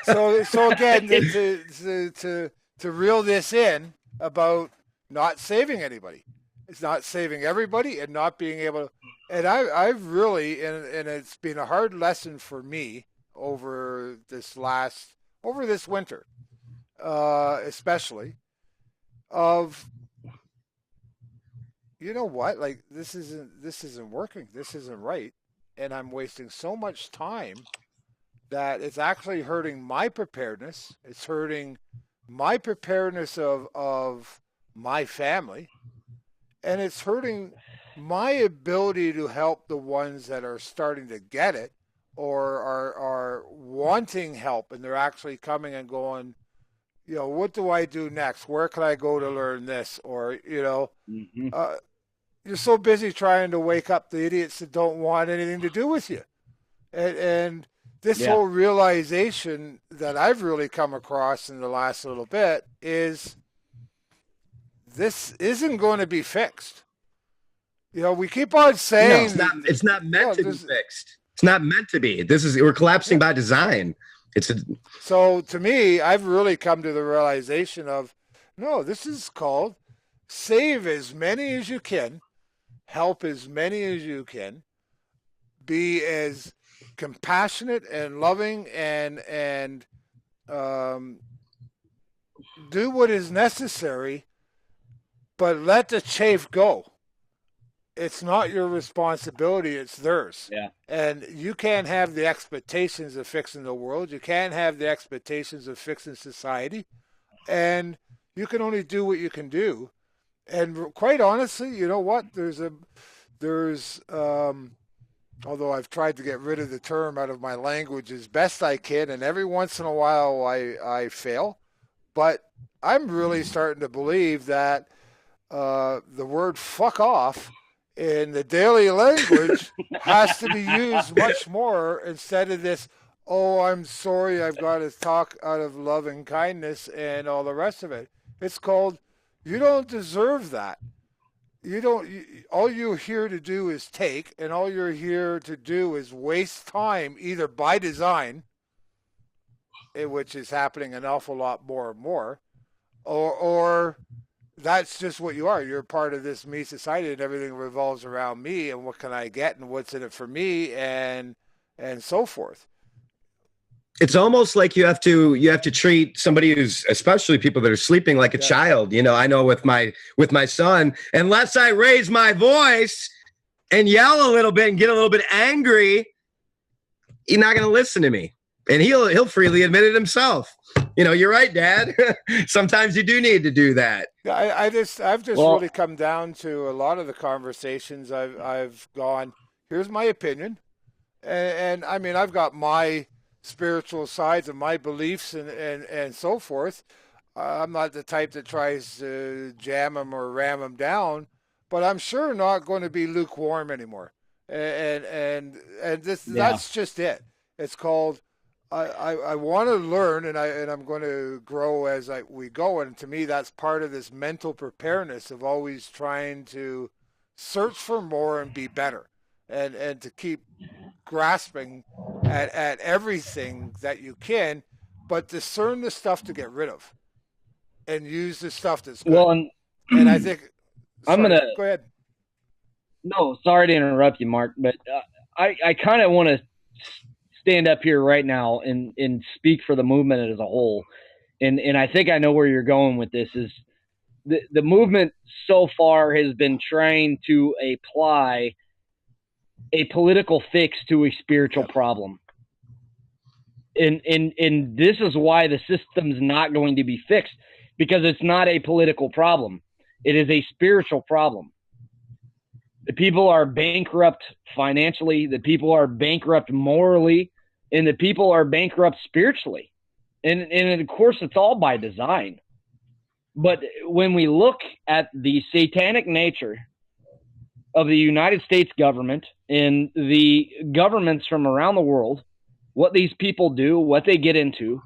So again, to reel this in about not saving anybody, it's not saving everybody and not being able to. And I've really, and it's been a hard lesson for me over this winter, especially, of, you know what, like this isn't working, this isn't right, and I'm wasting so much time that it's actually hurting my preparedness. It's hurting my preparedness of my family, and it's hurting my ability to help the ones that are starting to get it or are wanting help, and they're actually coming and going, what do I do next? Where can I go to learn this? Or, you're so busy trying to wake up the idiots that don't want anything to do with you. And this whole realization that I've really come across in the last little bit is this isn't going to be fixed. We keep on saying
it's not meant to be fixed. It's not meant to be. We're collapsing by design.
So to me, I've really come to the realization of, no, this is called save as many as you can, help as many as you can, be as compassionate and loving and do what is necessary, but let the chafe go. It's not your responsibility, it's theirs.
Yeah.
And you can't have the expectations of fixing the world. You can't have the expectations of fixing society. And you can only do what you can do. And quite honestly, you know what? There's although I've tried to get rid of the term out of my language as best I can, and every once in a while I fail. But I'm really starting to believe that the word fuck off in the daily language has to be used much more instead of this, oh, I'm sorry, I've got to talk out of love and kindness and all the rest of it. It's called, you don't deserve that. You don't, all you're here to do is take, and all you're here to do is waste time, either by design, which is happening an awful lot more and more, or that's just what you are. You're part of this me society, and everything revolves around me, and what can I get, and what's in it for me, and so forth.
It's almost like you have to treat somebody who's, especially people that are sleeping, like a child. You know, I know with my son, unless I raise my voice and yell a little bit and get a little bit angry, he's not going to listen to me. And he'll freely admit it himself. You know, you're right, Dad. Sometimes you do need to do that.
I've just really come down to a lot of the conversations I've gone, here's my opinion. And I mean, I've got my spiritual sides and my beliefs and so forth. I'm not the type that tries to jam them or ram them down, but I'm sure not going to be lukewarm anymore. And this, that's just it. It's called, I want to learn, and I'm going to grow as we go. And to me, that's part of this mental preparedness of always trying to search for more and be better, and to keep grasping at everything that you can, but discern the stuff to get rid of, and use the stuff that's good. Well, and I think go ahead.
No, sorry to interrupt you, Mark, but I kind of want to stand up here right now and speak for the movement as a whole. And I think I know where you're going with this. Is the movement so far has been trying to apply a political fix to a spiritual problem. And this is why the system's not going to be fixed, because it's not a political problem. It is a spiritual problem. The people are bankrupt financially, the people are bankrupt morally, and the people are bankrupt spiritually. And of course, it's all by design. But when we look at the satanic nature of the United States government and the governments from around the world, what these people do, what they get into,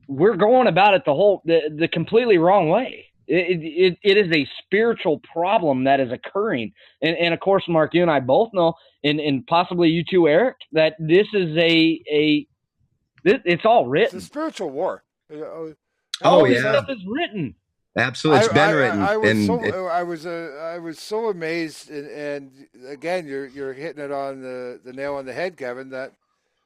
we're going about it the completely wrong way. It is a spiritual problem that is occurring. And of course, Mark, you and I both know, and possibly you too, Eric, that this is it's all written.
It's a spiritual war.
Oh, yeah.
Stuff is written.
Absolutely. It's been written.
I was so amazed. And again, you're hitting it on the nail on the head, Kevin, that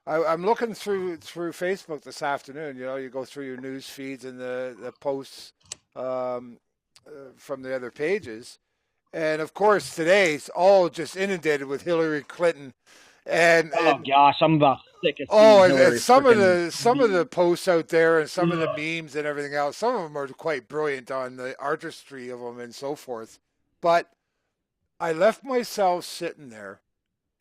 I'm looking through Facebook this afternoon. You know, you go through your news feeds and the posts from the other pages, and of course today's all just inundated with Hillary Clinton. And
gosh, I'm about sick of
and some of the posts out there and some of the memes and everything else. Some of them are quite brilliant on the artistry of them and so forth. But I left myself sitting there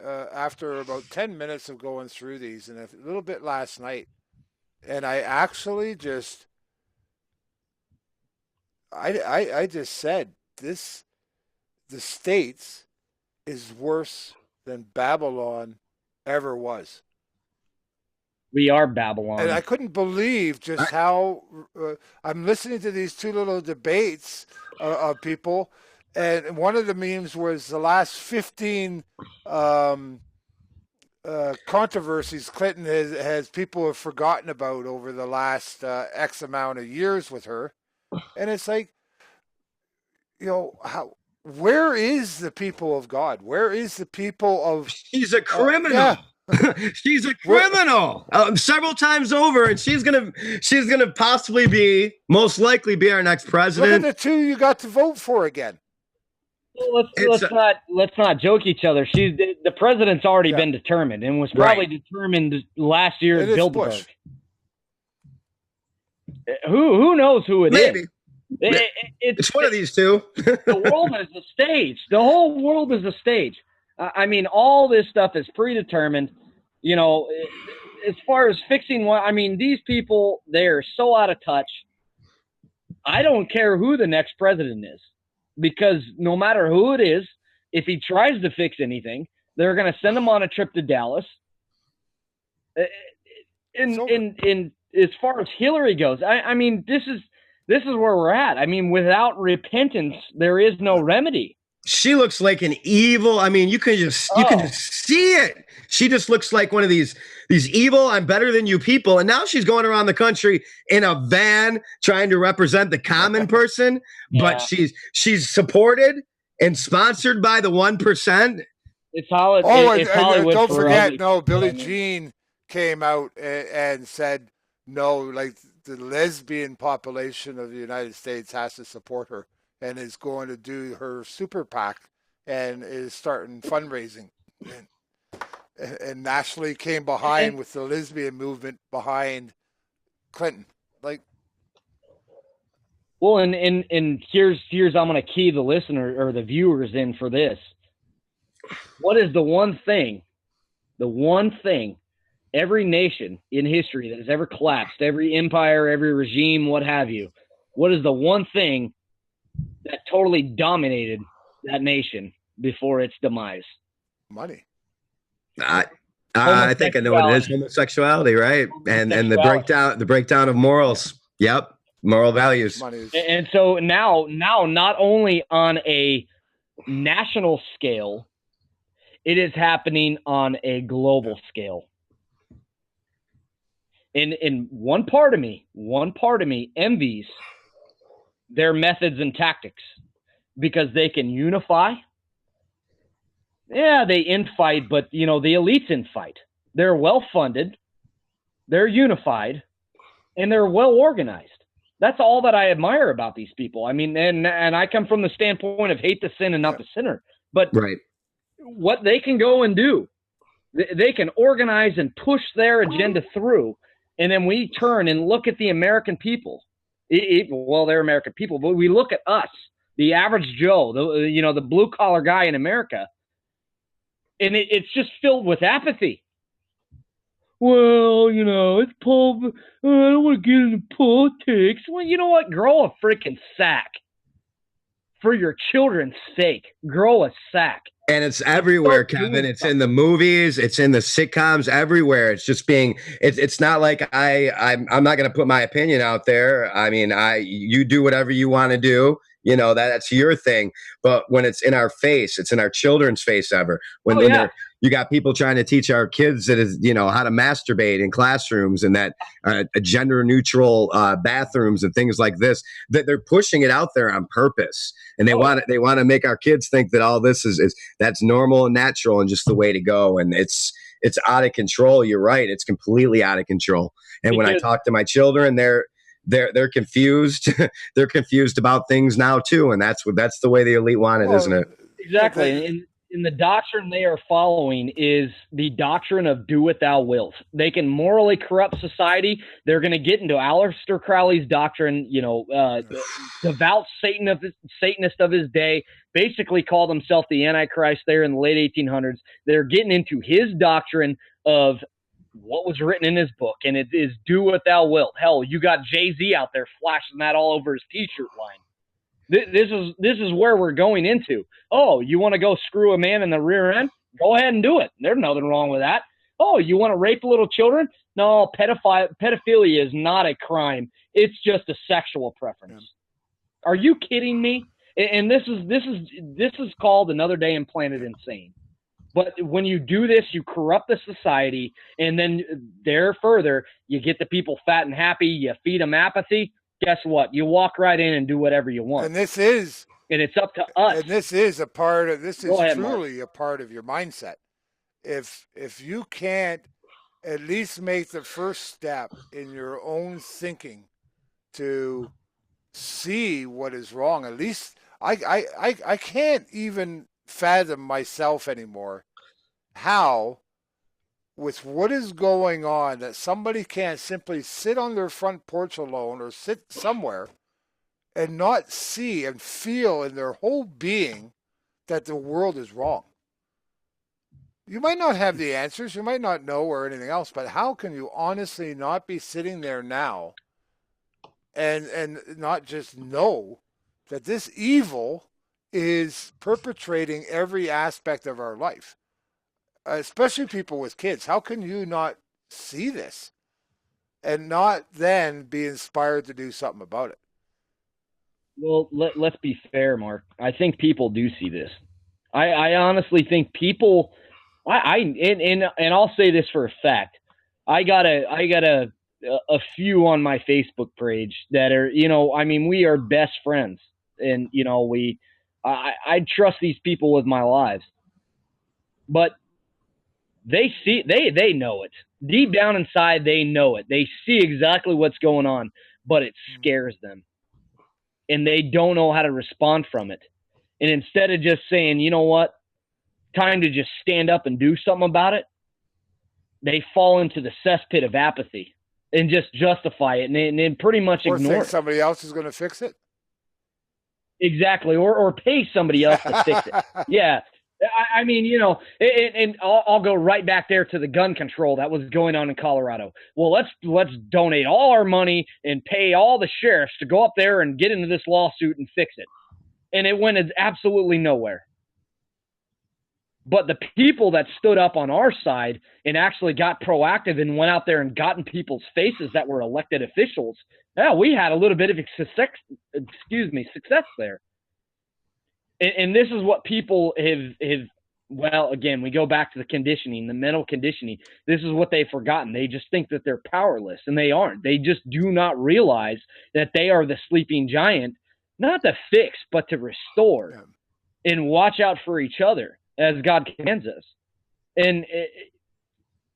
after about 10 minutes of going through these and a little bit last night, and I actually just I just said this: the States is worse than Babylon ever was.
We are Babylon.
And I couldn't believe just how I'm listening to these two little debates of people. And one of the memes was the last 15 controversies Clinton has people have forgotten about over the last X amount of years with her. And it's like, you know, where is the people of God? Where is the people of...
She's a criminal. She's a criminal several times over, and she's gonna possibly most likely be our next president.
Look at the two you got to vote for again.
Well, let's not joke each other. The president's already been determined, and was probably determined last year at Bilderberg. Who knows who it is?
It's one of these two.
The world is a stage. The whole world is a stage. I mean, all this stuff is predetermined. You know, as far as fixing what, I mean, these people, they're so out of touch. I don't care who the next president is, because no matter who it is, If he tries to fix anything, they're going to send him on a trip to Dallas. And as far as Hillary goes, I mean, this is where we're at. I mean, without repentance, there is no remedy.
She looks like an evil. I mean, you can just see it. She just looks like one of these evil, I'm better than you people. And now she's going around the country in a van trying to represent the common person, but she's supported and sponsored by the 1%.
It's Hollywood. It's Hollywood.
Don't forget, Billie Jean came out and said, no, like the lesbian population of the United States has to support her, and is going to do her super PAC and is starting fundraising. And nationally came behind with the lesbian movement behind Clinton. Like,
well, and here's I'm going to key the listener or the viewers in for this. What is the one thing every nation in history that has ever collapsed, every empire, every regime, what have you, what is the one thing that totally dominated that nation before its demise?
Money.
I think I know what it is. Homosexuality, right? And the breakdown of morals. Yep. Moral values.
And so now not only on a national scale, it is happening on a global scale. And one part of me envies their methods and tactics because they can unify. Yeah, they infight, but the elites infight. They're well funded, they're unified, and they're well organized. That's all that I admire about these people. I mean, and I come from the standpoint of hate the sin and not the sinner. But what they can go and do, they can organize and push their agenda through, and then we turn and look at the American people. Well, they're American people, but we look at us, the average Joe, the blue collar guy in America. And it's just filled with apathy. Well, it's I don't want to get into politics. Well, you know what? Grow a freaking sack. For your children's sake, grow a sack.
And it's everywhere, Kevin. It's in the movies. It's in the sitcoms. Everywhere. It's just it's not like I'm not going to put my opinion out there. I mean, you do whatever you want to do. That's your thing. But when it's in our face, it's in our children's face ever. When you got people trying to teach our kids that is, how to masturbate in classrooms and that gender neutral bathrooms and things like this, that they're pushing it out there on purpose. And they want to make our kids think that all this is that's normal and natural and just the way to go. And it's out of control. You're right. It's completely out of control. And when I talk to my children, they're confused. They're confused about things now too, and that's the way the elite want it, isn't it?
Exactly. And the doctrine they are following is the doctrine of do what thou wilt. They can morally corrupt society. They're going to get into Aleister Crowley's doctrine. Devout Satanist of his day basically called himself the Antichrist there in the late 1800s. They're getting into his doctrine of what was written in his book, and it is do what thou wilt. Hell, you got Jay-Z out there flashing that all over his t-shirt line. This is where we're going into. Oh, you want to go screw a man in the rear end? Go ahead and do it. There's nothing wrong with that. Oh, you want to rape little children? No, pedophilia is not a crime. It's just a sexual preference. Yeah. Are you kidding me? And this is called Another Day in Planet Insane. But when you do this, you corrupt the society, and then further, you get the people fat and happy, you feed them apathy. Guess what? You walk right in and do whatever you want.
And it's up to us. And this is a part of truly a part of your mindset. If you can't at least make the first step in your own thinking to see what is wrong, at least I can't even fathom myself anymore how, with what is going on, that somebody can't simply sit on their front porch alone or sit somewhere and not see and feel in their whole being that the world is wrong. You might not have the answers, you might not know or anything else, but how can you honestly not be sitting there now and not just know that this evil is perpetrating every aspect of our life, especially people with kids. How can you not see this and not then be inspired to do something about it?
Well, let's be fair, Mark. I think people do see this. I honestly think people. And I'll say this for a fact. I got a few on my Facebook page that are, we are best friends, and I trust these people with my lives, but they know it deep down inside. They know it. They see exactly what's going on, but it scares them, and they don't know how to respond from it. And instead of just saying, you know what, time to just stand up and do something about it, they fall into the cesspit of apathy and just justify it and then pretty much ignore it.
Somebody else is going to fix it.
Exactly. Or pay somebody else to fix it. Yeah. I mean, and I'll go right back there to the gun control that was going on in Colorado. Well, let's donate all our money and pay all the sheriffs to go up there and get into this lawsuit and fix it. And it went absolutely nowhere. But the people that stood up on our side and actually got proactive and went out there and got in people's faces that were elected officials, we had a little bit of success there. And this is what people have, well, again, we go back to the conditioning, the mental conditioning. This is what they've forgotten. They just think that they're powerless, and they aren't. They just do not realize that they are the sleeping giant, not to fix, but to restore and watch out for each other as God commands us. And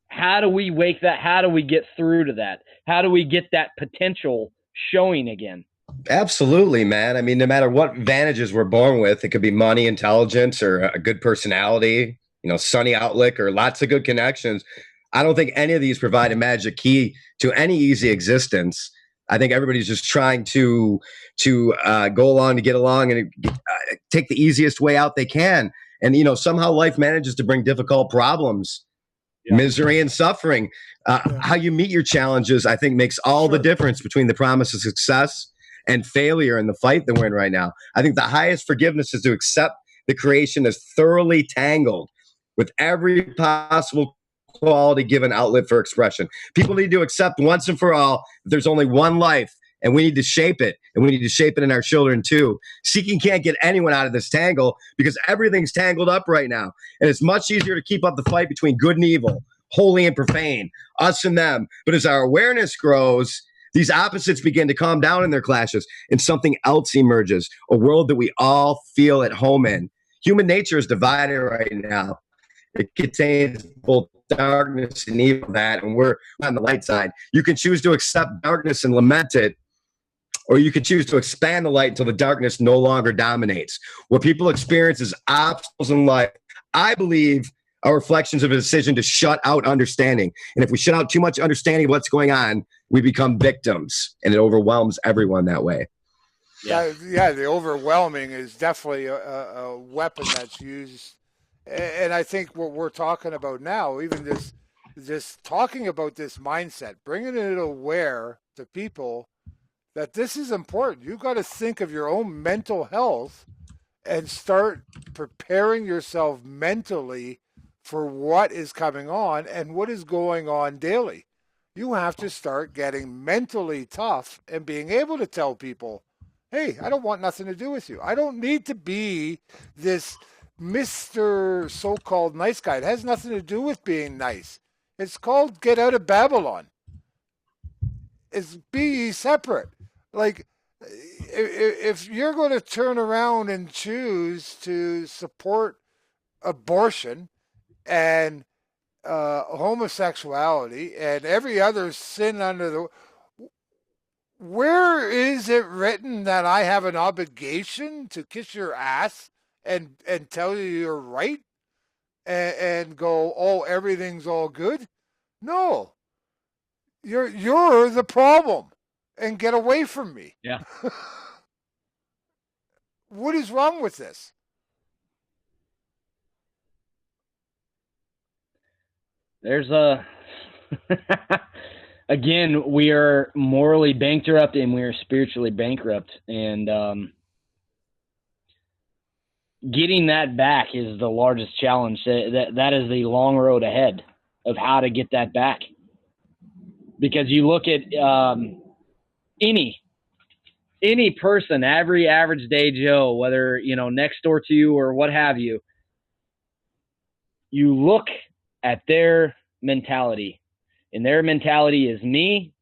how do we wake that? How do we get through to that? How do we get that potential showing again?
Absolutely, man. I mean, no matter what advantages we're born with, it could be money, intelligence, or a good personality, sunny outlook, or lots of good connections. I don't think any of these provide a magic key to any easy existence. I think everybody's just trying to go along to get along and take the easiest way out they can. And, somehow life manages to bring difficult problems, misery and suffering. How you meet your challenges, I think, makes all the difference between the promise of success and failure in the fight that we're in right now. I think the highest forgiveness is to accept the creation is thoroughly tangled with every possible quality given outlet for expression. People need to accept once and for all that there's only one life, and we need to shape it, and we need to shape it in our children too. Seeking can't get anyone out of this tangle because everything's tangled up right now. And it's much easier to keep up the fight between good and evil, holy and profane, us and them. But as our awareness grows, these opposites begin to calm down in their clashes, and something else emerges, a world that we all feel at home in. Human nature is divided right now. It contains both darkness and evil, and we're on the light side. You can choose to accept darkness and lament it, or you can choose to expand the light until the darkness no longer dominates. What people experience as obstacles in life, I believe, are reflections of a decision to shut out understanding. And if we shut out too much understanding of what's going on, we become victims, and it overwhelms everyone that way.
Yeah, the overwhelming is definitely a weapon that's used. And I think what we're talking about now, even this talking about this mindset, bringing it aware to people that this is important. You've got to think of your own mental health and start preparing yourself mentally for what is coming on and what is going on daily. You have to start getting mentally tough and being able to tell people, hey, I don't want nothing to do with you. I don't need to be this Mr. so-called nice guy. It has nothing to do with being nice. It's called get out of Babylon. It's be ye separate. Like, if you're going to turn around and choose to support abortion and homosexuality and every other sin under the, where is it written that I have an obligation to kiss your ass and tell you you're right and go, oh, everything's all good? No, you're the problem, and get away from me.
Yeah.
What is wrong with this?
There's again, we are morally bankrupt and we are spiritually bankrupt. And getting that back is the largest challenge. That is the long road ahead of how to get that back. Because you look at any person, every average day Joe, whether, next door to you or what have you, you look at their mentality, and their mentality is me.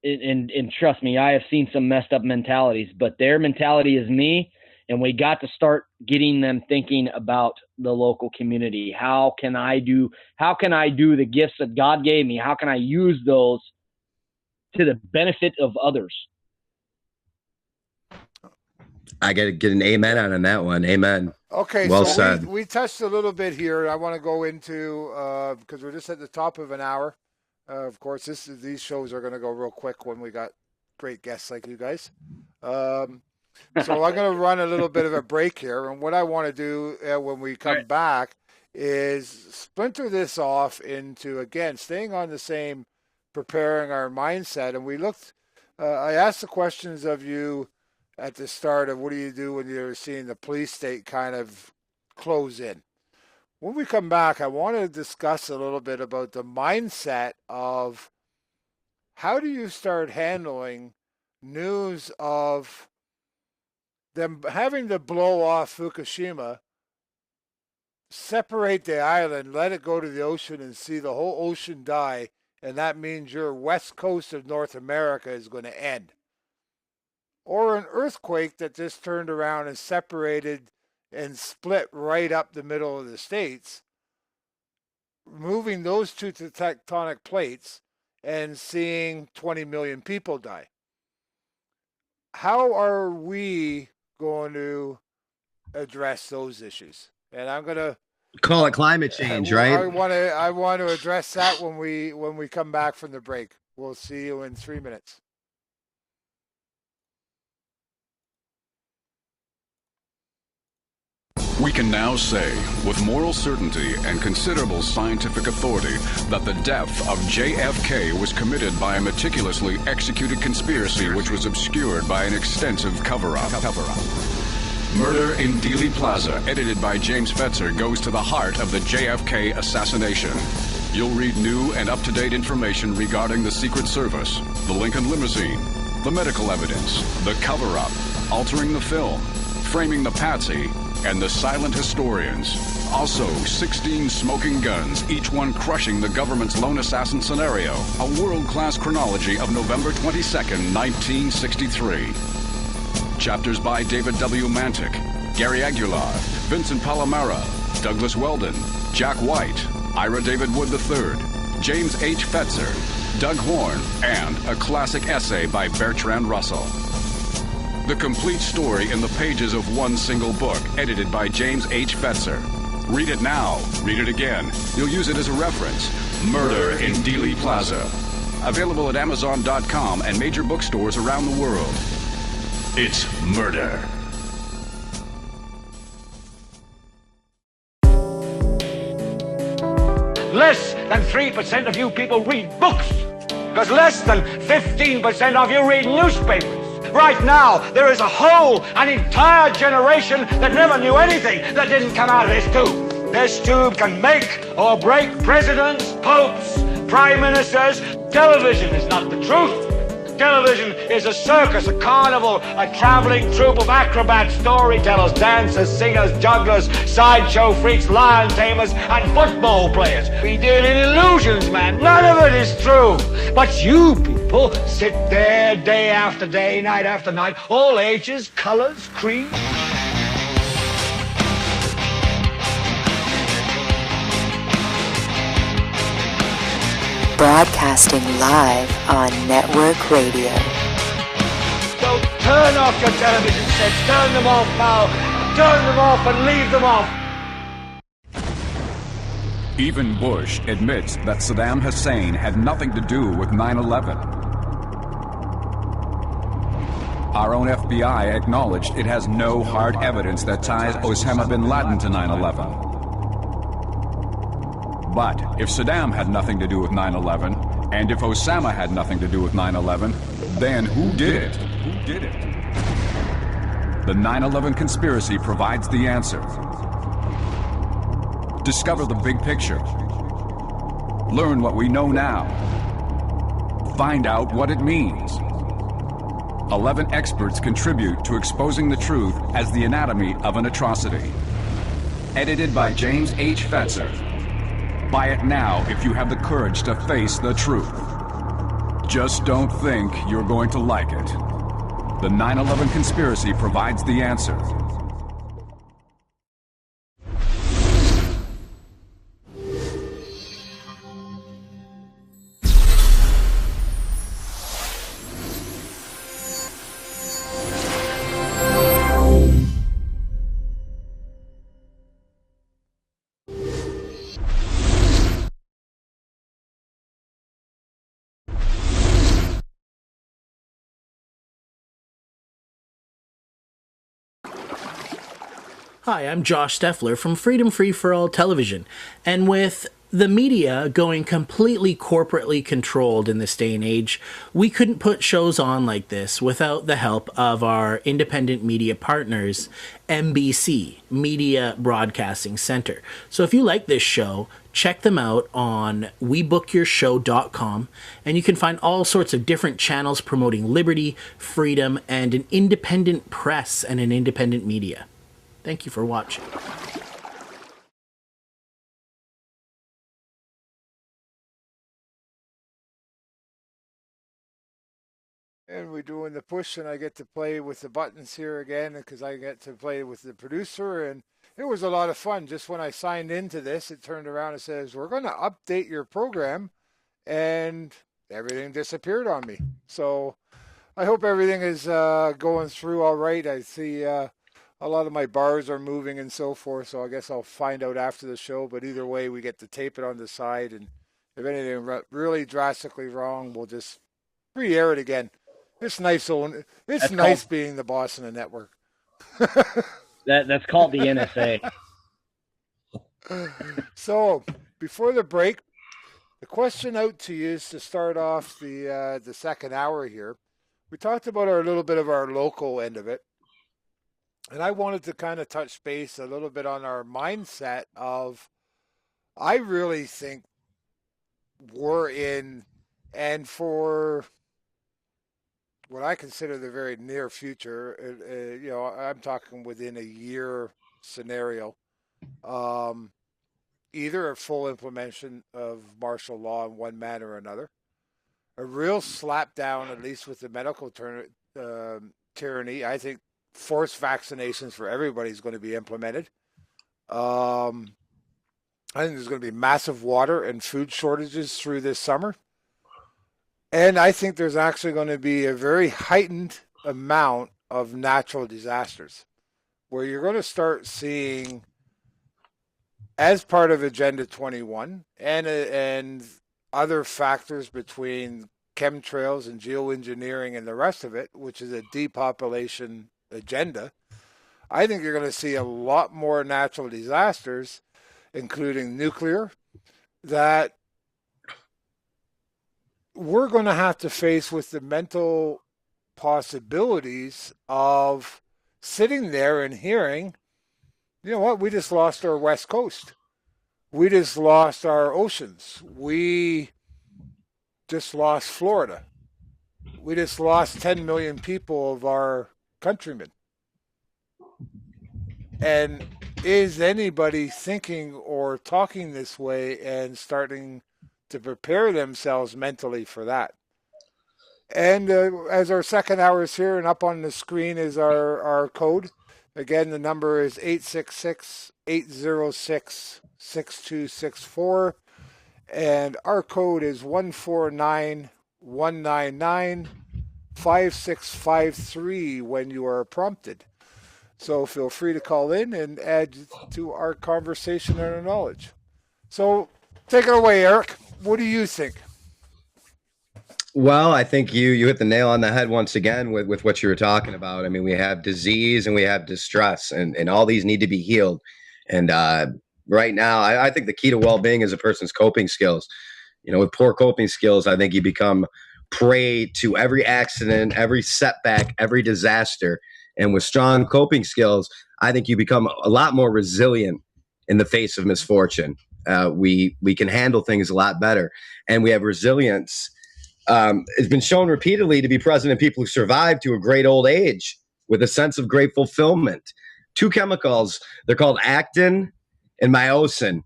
And trust me, I have seen some messed up mentalities, but their mentality is me. And we got to start getting them thinking about the local community. How can I do the gifts that God gave me? How can I use those to the benefit of others?
I got to get an amen on that one. Amen.
Okay,
well
so
said.
We touched a little bit here. I want to go into, because we're just at the top of an hour. Of course, these shows are going to go real quick when we got great guests like you guys. So I'm going to run a little bit of a break here. And what I want to do when we come back is splinter this off into, again, staying on the same, preparing our mindset. And we looked, I asked the questions of you at the start of what do you do when you're seeing the police state kind of close in. When we come back, I want to discuss a little bit about the mindset of how do you start handling news of them having to blow off Fukushima, separate the island, let it go to the ocean and see the whole ocean die, and that means your west coast of North America is going to end. Or an earthquake that just turned around and separated and split right up the middle of the states, moving those two tectonic plates and seeing 20 million people die. How are we going to address those issues? And I'm going to
call it climate change, right?
I want to address that when we come back from the break. We'll see you in 3 minutes.
We can now say, with moral certainty and considerable scientific authority, that the death of JFK was committed by a meticulously executed conspiracy which was obscured by an extensive cover-up. Murder in Dealey Plaza, edited by James Fetzer, goes to the heart of the JFK assassination. You'll read new and up-to-date information regarding the Secret Service, the Lincoln limousine, the medical evidence, the cover-up, altering the film, framing the patsy, and the silent historians. Also, 16 smoking guns, each one crushing the government's lone assassin scenario. A world-class chronology of November 22nd, 1963. Chapters by David W. Mantic, Gary Aguilar, Vincent Palomara, Douglas Weldon, Jack White, Ira David Wood III, James H. Fetzer, Doug Horn, and a classic essay by Bertrand Russell. The complete story in the pages of one single book, edited by James H. Fetzer. Read it now, read it again. You'll use it as a reference. Murder in Dealey Plaza. Available at Amazon.com and major bookstores around the world. It's murder.
Less than 3% of you people read books, because less than 15% of you read newspapers. Right now, there is an entire generation that never knew anything that didn't come out of this tube. This tube can make or break presidents, popes, prime ministers. Television is not the truth. Television is a circus, a carnival, a traveling troupe of acrobats, storytellers, dancers, singers, jugglers, sideshow freaks, lion tamers, and football players. We deal in illusions, man. None of it is true. But you people sit there day after day, night after night, all ages, colors, creeds.
Broadcasting live on network radio.
So turn off your television sets, turn them off now, turn them off and leave them off.
Even Bush admits that Saddam Hussein had nothing to do with 9/11. Our own FBI acknowledged it has no hard evidence that ties Osama bin Laden to 9/11. But if Saddam had nothing to do with 9/11, and if Osama had nothing to do with 9/11, then who did it? Who did it? The 9/11 conspiracy provides the answer. Discover the big picture. Learn what we know now. Find out what it means. 11 experts contribute to exposing the truth as the anatomy of an atrocity. Edited by James H. Fetzer. Buy it now if you have the courage to face the truth. Just don't think you're going to like it. The 9/11 conspiracy provides the answer.
Hi, I'm Josh Steffler from Freedom Free for All Television, and with the media going completely corporately controlled in this day and age, we couldn't put shows on like this without the help of our independent media partners, MBC, Media Broadcasting Center. So if you like this show, check them out on webookyourshow.com, and you can find all sorts of different channels promoting liberty, freedom, and an independent press and an independent media. Thank you for watching.
And we're doing the push, and I get to play with the buttons here again because I get to play with the producer, and it was a lot of fun. Just when I signed into this, it turned around and says, we're going to update your program, and everything disappeared on me. So I hope everything is going through all right. I see a lot of my bars are moving and so forth, so I guess I'll find out after the show. But either way, we get to tape it on the side, and if anything really drastically wrong, we'll just re-air it again. It's nice. It's nice being the boss in a network.
That's called the NSA.
So before the break, the question out to you is to start off the second hour here. We talked about a little bit of our local end of it. And I wanted to kind of touch base a little bit on our mindset of, I really think we're in, and for what I consider the very near future, I'm talking within a year scenario, either a full implementation of martial law in one manner or another, a real slap down, at least with the medical tyranny. I think forced vaccinations for everybody is going to be implemented. I think there's going to be massive water and food shortages through this summer. And I think there's actually going to be a very heightened amount of natural disasters where you're going to start seeing, as part of Agenda 21 and other factors between chemtrails and geoengineering and the rest of it, which is a depopulation agenda, I think you're going to see a lot more natural disasters, including nuclear, that we're going to have to face with the mental possibilities of sitting there and hearing, you know what, we just lost our West Coast. We just lost our oceans. We just lost Florida. We just lost 10 million people of our countrymen. And is anybody thinking or talking this way and starting to prepare themselves mentally for that? And as our second hour is here, and up on the screen is our code. Again, the number is 866-806-6264. And our code is 149-199-5653 when you are prompted. So feel free to call in and add to our conversation and our knowledge. So take it away, Eric. What do you think?
Well, I think you hit the nail on the head once again with what you were talking about. I mean, we have disease and we have distress, and all these need to be healed. And right now, I think the key to well-being is a person's coping skills. You know, with poor coping skills, I think you become prey to every accident, every setback, every disaster. And with strong coping skills, I think you become a lot more resilient in the face of misfortune. We can handle things a lot better, and we have resilience. It's been shown repeatedly to be present in people who survive to a great old age with a sense of great fulfillment. Two chemicals, they're called actin and myosin,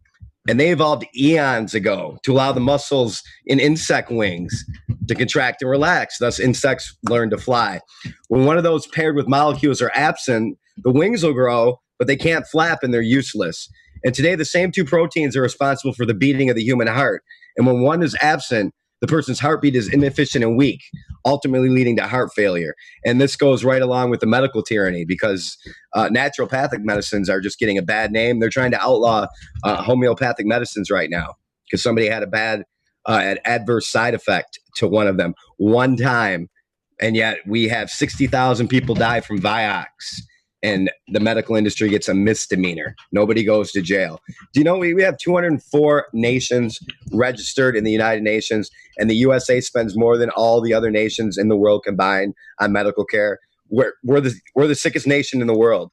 and they evolved eons ago to allow the muscles in insect wings to contract and relax. Thus, insects learn to fly. When one of those paired with molecules are absent, the wings will grow, but they can't flap and they're useless. And today, the same two proteins are responsible for the beating of the human heart. And when one is absent, the person's heartbeat is inefficient and weak, ultimately leading to heart failure. And this goes right along with the medical tyranny because naturopathic medicines are just getting a bad name. They're trying to outlaw homeopathic medicines right now because somebody had a bad adverse side effect to one of them one time. And yet we have 60,000 people die from Vioxx. And the medical industry gets a misdemeanor. Nobody goes to jail. Do you know we have 204 nations registered in the United Nations, and the USA spends more than all the other nations in the world combined on medical care? We're the sickest nation in the world.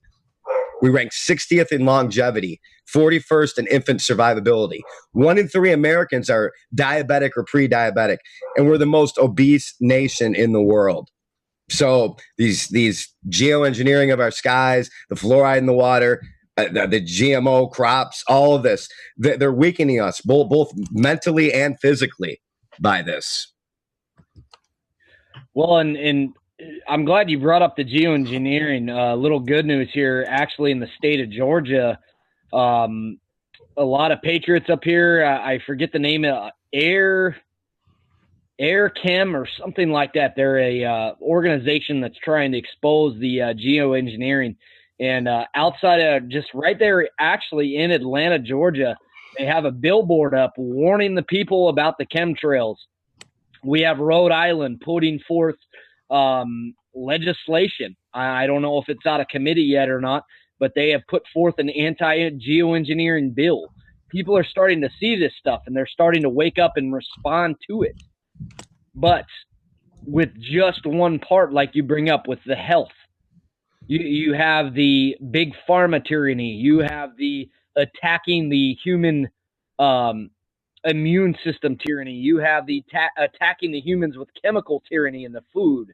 We rank 60th in longevity, 41st in infant survivability. 1 in 3 Americans are diabetic or pre-diabetic, and we're the most obese nation in the world. So these geoengineering of our skies, the fluoride in the water, the GMO crops, all of this, they're weakening us both mentally and physically by this.
Well, and I'm glad you brought up the geoengineering. Little good news here, actually, in the state of Georgia, a lot of patriots up here. I forget the name of Air Chem or something like that. They're a organization that's trying to expose the geoengineering. And outside of just right there, actually in Atlanta, Georgia, they have a billboard up warning the people about the chemtrails. We have Rhode Island putting forth legislation. I don't know if it's out of committee yet or not, but they have put forth an anti-geoengineering bill. People are starting to see this stuff, and they're starting to wake up and respond to it. But with just one part, like you bring up with the health, you have the big pharma tyranny. You have the attacking the human immune system tyranny. You have the attacking the humans with chemical tyranny in the food.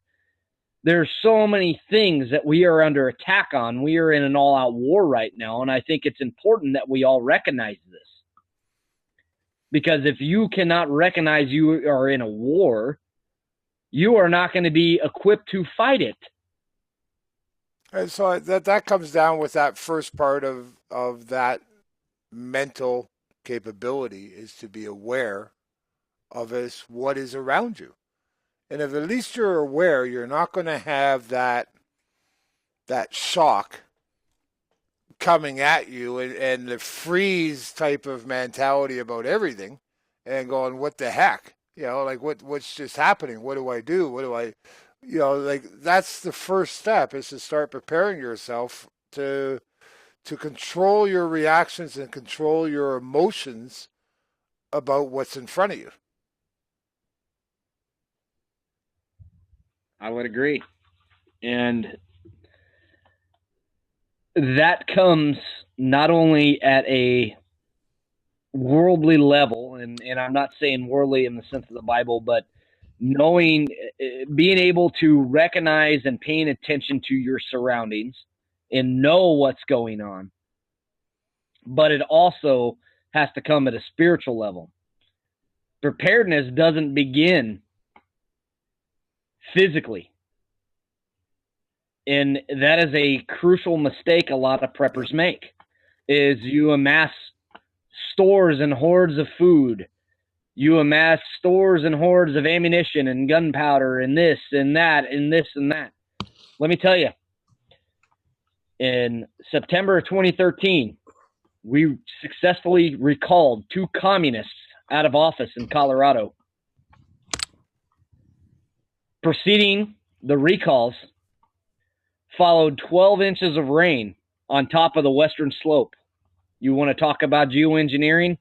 There's so many things that we are under attack on. We are in an all-out war right now, and I think it's important that we all recognize this. Because if you cannot recognize you are in a war, you are not going to be equipped to fight it.
And so that comes down with that first part of that mental capability is to be aware of what is around you. And if at least you're aware, you're not going to have that shock coming at you and the freeze type of mentality about everything and going, what the heck? Like what's just happening? What do I do? What do I, like that's the first step is to start preparing yourself to control your reactions and control your emotions about what's in front of you.
I would agree. And that comes not only at a worldly level, and I'm not saying worldly in the sense of the Bible, but knowing, being able to recognize and paying attention to your surroundings and know what's going on. But it also has to come at a spiritual level. Preparedness doesn't begin physically. And that is a crucial mistake a lot of preppers make, is you amass stores and hordes of food. You amass stores and hordes of ammunition and gunpowder and this and that and this and that. Let me tell you, in September of 2013, we successfully recalled 2 communists out of office in Colorado. Preceding the recalls followed 12 inches of rain on top of the western slope. You want to talk about geoengineering?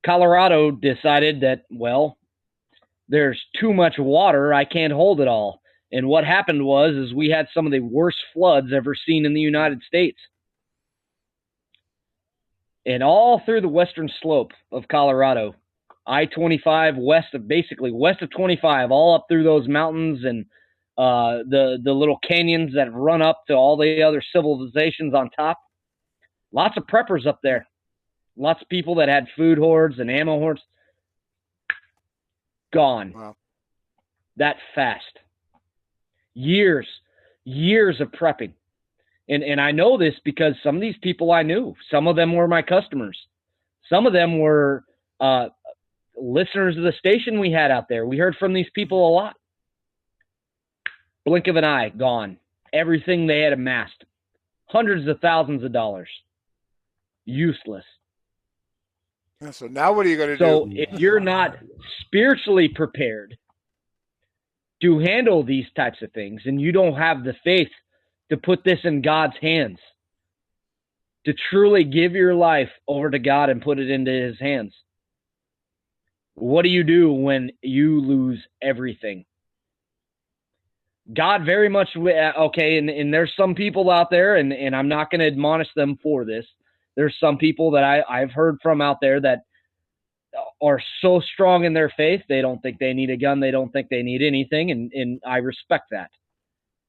Colorado decided that, well, there's too much water, I can't hold it all. And what happened was we had some of the worst floods ever seen in the United States. And all through the western slope of Colorado, I-25 west of 25, all up through those mountains and the little canyons that run up to all the other civilizations on top. Lots of preppers up there. Lots of people that had food hoards and ammo hoards. Gone.
Wow.
That fast. Years of prepping. And I know this because some of these people I knew. Some of them were my customers. Some of them were listeners of the station we had out there. We heard from these people a lot. Blink of an eye, gone. Everything they had amassed. Hundreds of thousands of dollars. Useless.
So now what are you going to do?
So if you're not spiritually prepared to handle these types of things, and you don't have the faith to put this in God's hands, to truly give your life over to God and put it into his hands, what do you do when you lose everything? God very much, okay, and there's some people out there, and I'm not going to admonish them for this. There's some people that I've heard from out there that are so strong in their faith, they don't think they need a gun, they don't think they need anything, and I respect that.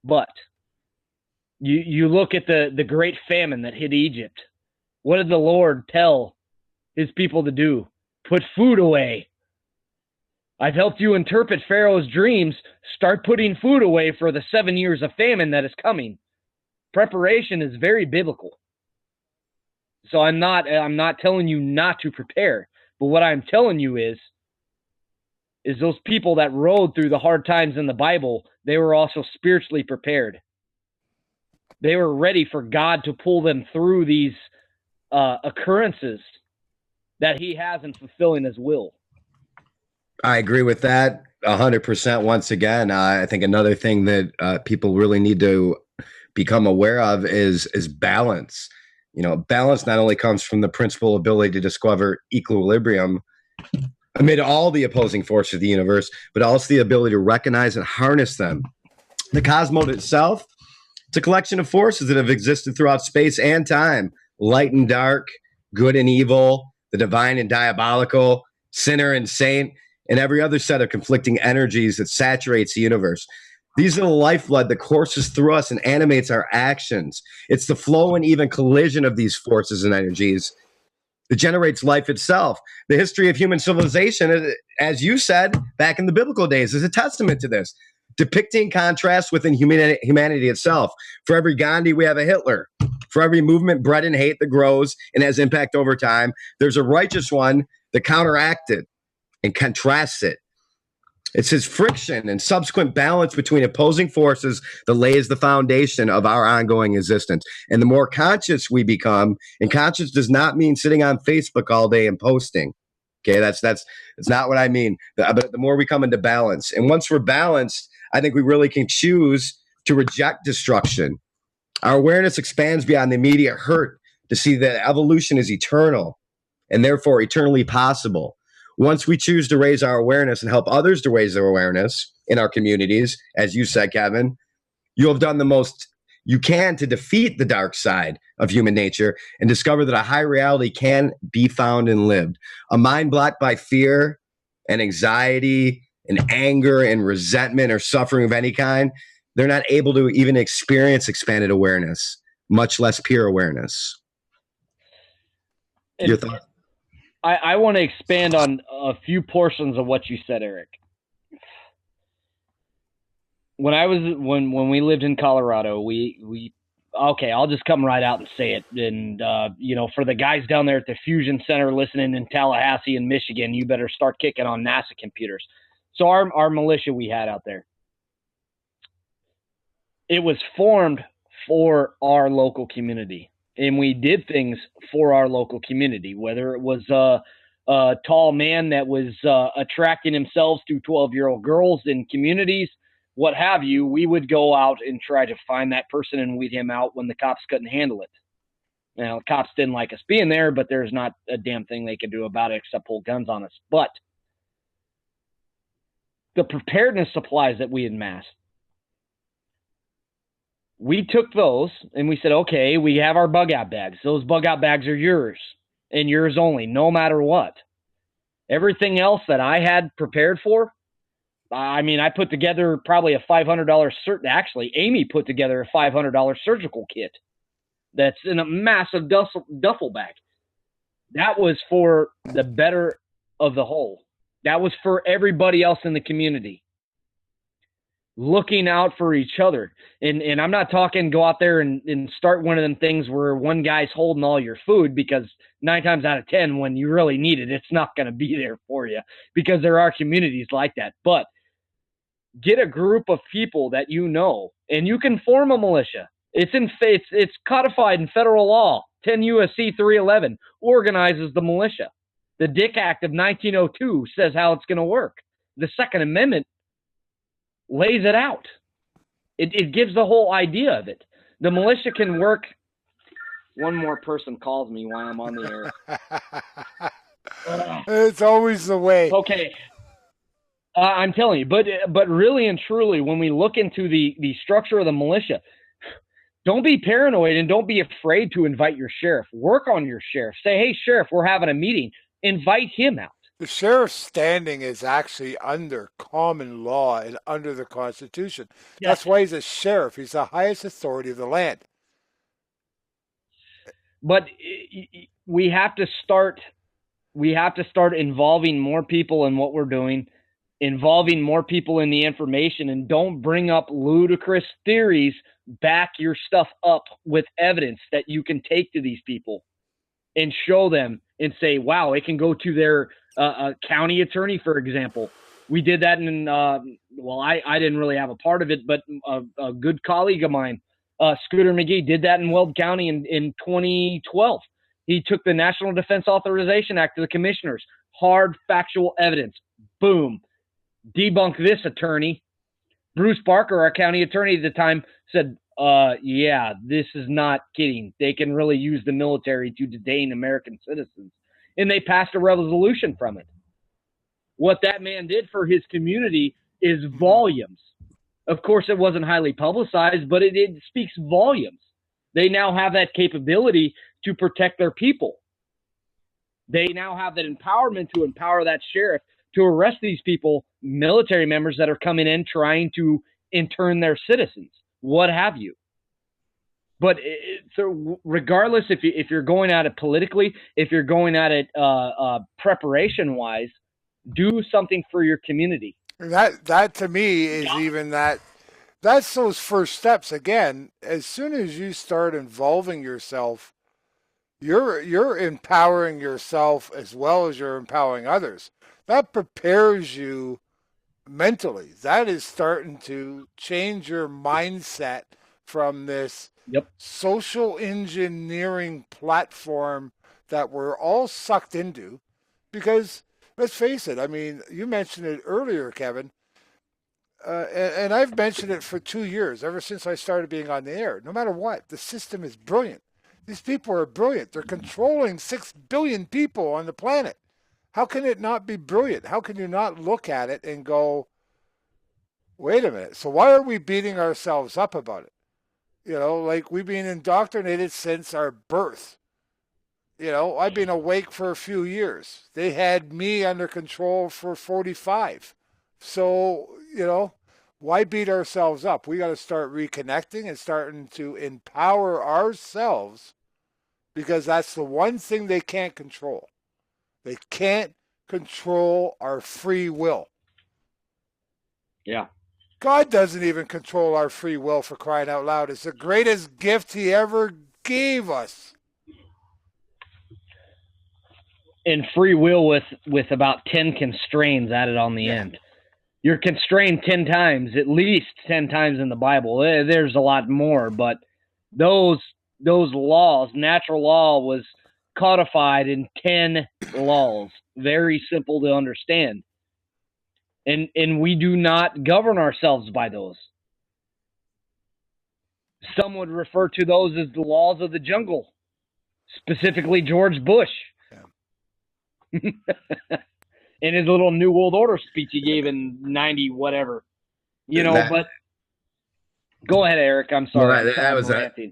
But you look at the great famine that hit Egypt. What did the Lord tell his people to do? Put food away. I've helped you interpret Pharaoh's dreams. Start putting food away for the 7 years of famine that is coming. Preparation is very biblical. So I'm not telling you not to prepare, but what I'm telling you is those people that rode through the hard times in the Bible, they were also spiritually prepared. They were ready for God to pull them through these occurrences that he has in fulfilling his will.
I agree with that 100%. Once again, I think another thing that people really need to become aware of is balance. You know, balance not only comes from the principal ability to discover equilibrium amid all the opposing forces of the universe, but also the ability to recognize and harness them. The cosmos itself, it's a collection of forces that have existed throughout space and time, light and dark, good and evil, the divine and diabolical, sinner and saint, and every other set of conflicting energies that saturates the universe. These are the lifeblood that courses through us and animates our actions. It's the flow and even collision of these forces and energies that generates life itself. The history of human civilization, as you said, back in the biblical days, is a testament to this, depicting contrast within humanity itself. For every Gandhi, we have a Hitler. For every movement bred in hate that grows and has impact over time, there's a righteous one that counteracts it and contrasts it. It's his friction and subsequent balance between opposing forces that lays the foundation of our ongoing existence. And the more conscious we become, and conscious does not mean sitting on Facebook all day and posting. Okay, that's not what I mean. But the more we come into balance, and once we're balanced, I think we really can choose to reject destruction. Our awareness expands beyond the immediate hurt to see that evolution is eternal and therefore eternally possible. Once we choose to raise our awareness and help others to raise their awareness in our communities, as you said, Kevin, you'll have done the most you can to defeat the dark side of human nature and discover that a high reality can be found and lived. A mind blocked by fear and anxiety and anger and resentment or suffering of any kind, they're not able to even experience expanded awareness, much less pure awareness. Your thoughts?
I want to expand on a few portions of what you said, Eric. When we lived in Colorado, we okay, I'll just come right out and say it. And for the guys down there at the Fusion Center listening in Tallahassee and Michigan, you better start kicking on NASA computers. So our militia we had out there, it was formed for our local community. And we did things for our local community, whether it was a tall man that was attracting himself to 12-year-old girls in communities, what have you. We would go out and try to find that person and weed him out when the cops couldn't handle it. Now, the cops didn't like us being there, but there's not a damn thing they could do about it except pull guns on us. But the preparedness supplies that we amassed, We took those and we said, okay, we have our bug out bags. Those bug out bags are yours and yours only, no matter what. Everything else that I had prepared for, I mean, I put together probably a $500 actually, Amy put together a $500 surgical kit that's in a massive duffel bag. That was for the better of the whole. That was for everybody else in the community. Looking out for each other. And I'm not talking go out there and start one of them things where one guy's holding all your food, because 9 times out of 10, when you really need it, it's not going to be there for you, because there are communities like that. But get a group of people that you know, and you can form a militia. It's codified in federal law. 10 U.S.C. 311 organizes the militia. The Dick Act of 1902 says how it's going to work. The Second Amendment lays it out. It gives the whole idea of it. The militia can work. One more person calls me while I'm on the air.
It's always the way.
Okay. I'm telling you, but really and truly, when we look into the structure of the militia, don't be paranoid and don't be afraid to invite your sheriff. Work on your sheriff. Say, hey, sheriff, we're having a meeting. Invite him out.
The sheriff's standing is actually under common law and under the Constitution.
Yes.
That's why he's a sheriff. He's the highest authority of the land.
But we have to start involving more people in what we're doing, involving more people in the information, and don't bring up ludicrous theories. Back your stuff up with evidence that you can take to these people and show them and say, wow, it can go to their county attorney, for example. We did that in, I didn't really have a part of it, but a good colleague of mine, Scooter McGee, did that in Weld County in 2012. He took the National Defense Authorization Act to the commissioners. Hard factual evidence. Boom. Debunk this, attorney. Bruce Barker, our county attorney at the time, said, yeah, this is not kidding. They can really use the military to detain American citizens. And they passed a resolution from it. What that man did for his community is volumes. Of course, it wasn't highly publicized, but it speaks volumes. They now have that capability to protect their people. They now have that empowerment to empower that sheriff to arrest these people, military members that are coming in trying to intern their citizens, what have you. But so regardless, if you're going at it politically, if you're going at it preparation-wise, do something for your community.
That to me is even that. That's those first steps. Again, as soon as you start involving yourself, you're empowering yourself as well as you're empowering others. That prepares you mentally. That is starting to change your mindset from this social engineering platform that we're all sucked into. Because let's face it, I mean, you mentioned it earlier, Kevin, and I've mentioned it for 2 years, ever since I started being on the air. No matter what, the system is brilliant. These people are brilliant. They're controlling 6 billion people on the planet. How can it not be brilliant? How can you not look at it and go, wait a minute, so why are we beating ourselves up about it? You know, like we've been indoctrinated since our birth. You know, I've been awake for a few years. They had me under control for 45. So, you know, why beat ourselves up? We got to start reconnecting and starting to empower ourselves, because that's the one thing they can't control. They can't control our free will.
Yeah.
God doesn't even control our free will, for crying out loud. It's the greatest gift he ever gave us.
And free will with about 10 constraints added on the end. You're constrained 10 times, at least 10 times in the Bible. There's a lot more, but those laws, natural law was codified in 10 laws. Very simple to understand. And we do not govern ourselves by those. Some would refer to those as the laws of the jungle, specifically George Bush. Yeah. In his little New World Order speech he gave in 90 whatever. You know, but Go ahead, Eric. I'm sorry.
Well, that was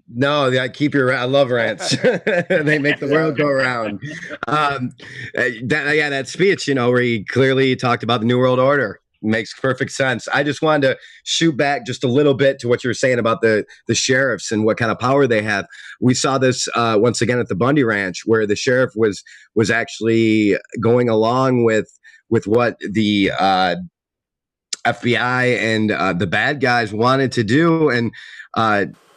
no. Keep your. I love rants. They make the world go around. That speech, where he clearly talked about the New World Order, makes perfect sense. I just wanted to shoot back just a little bit to what you were saying about the sheriffs and what kind of power they have. We saw this once again at the Bundy Ranch, where the sheriff was actually going along with what the FBI and the bad guys wanted to do, and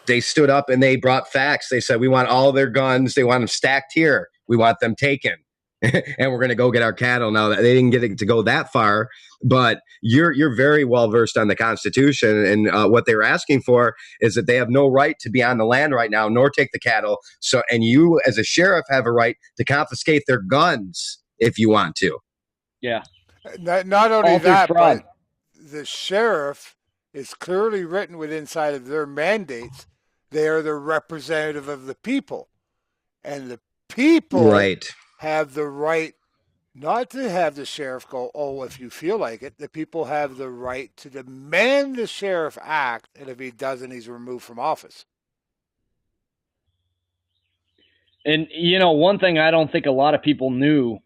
they stood up and they brought facts. They said, we want all their guns. They want them stacked here. We want them taken. And we're going to go get our cattle. Now, they didn't get it to go that far, but you're very well versed on the Constitution, and what they were asking for is that they have no right to be on the land right now, nor take the cattle. So, and you as a sheriff have a right to confiscate their guns if you want to.
Yeah.
Not only that, but the sheriff is clearly written within inside of their mandates. They are the representative of the people, and the people have the right not to have the sheriff go, oh, if you feel like it. The people have the right to demand the sheriff act, and if he doesn't, he's removed from office.
And, one thing I don't think a lot of people knew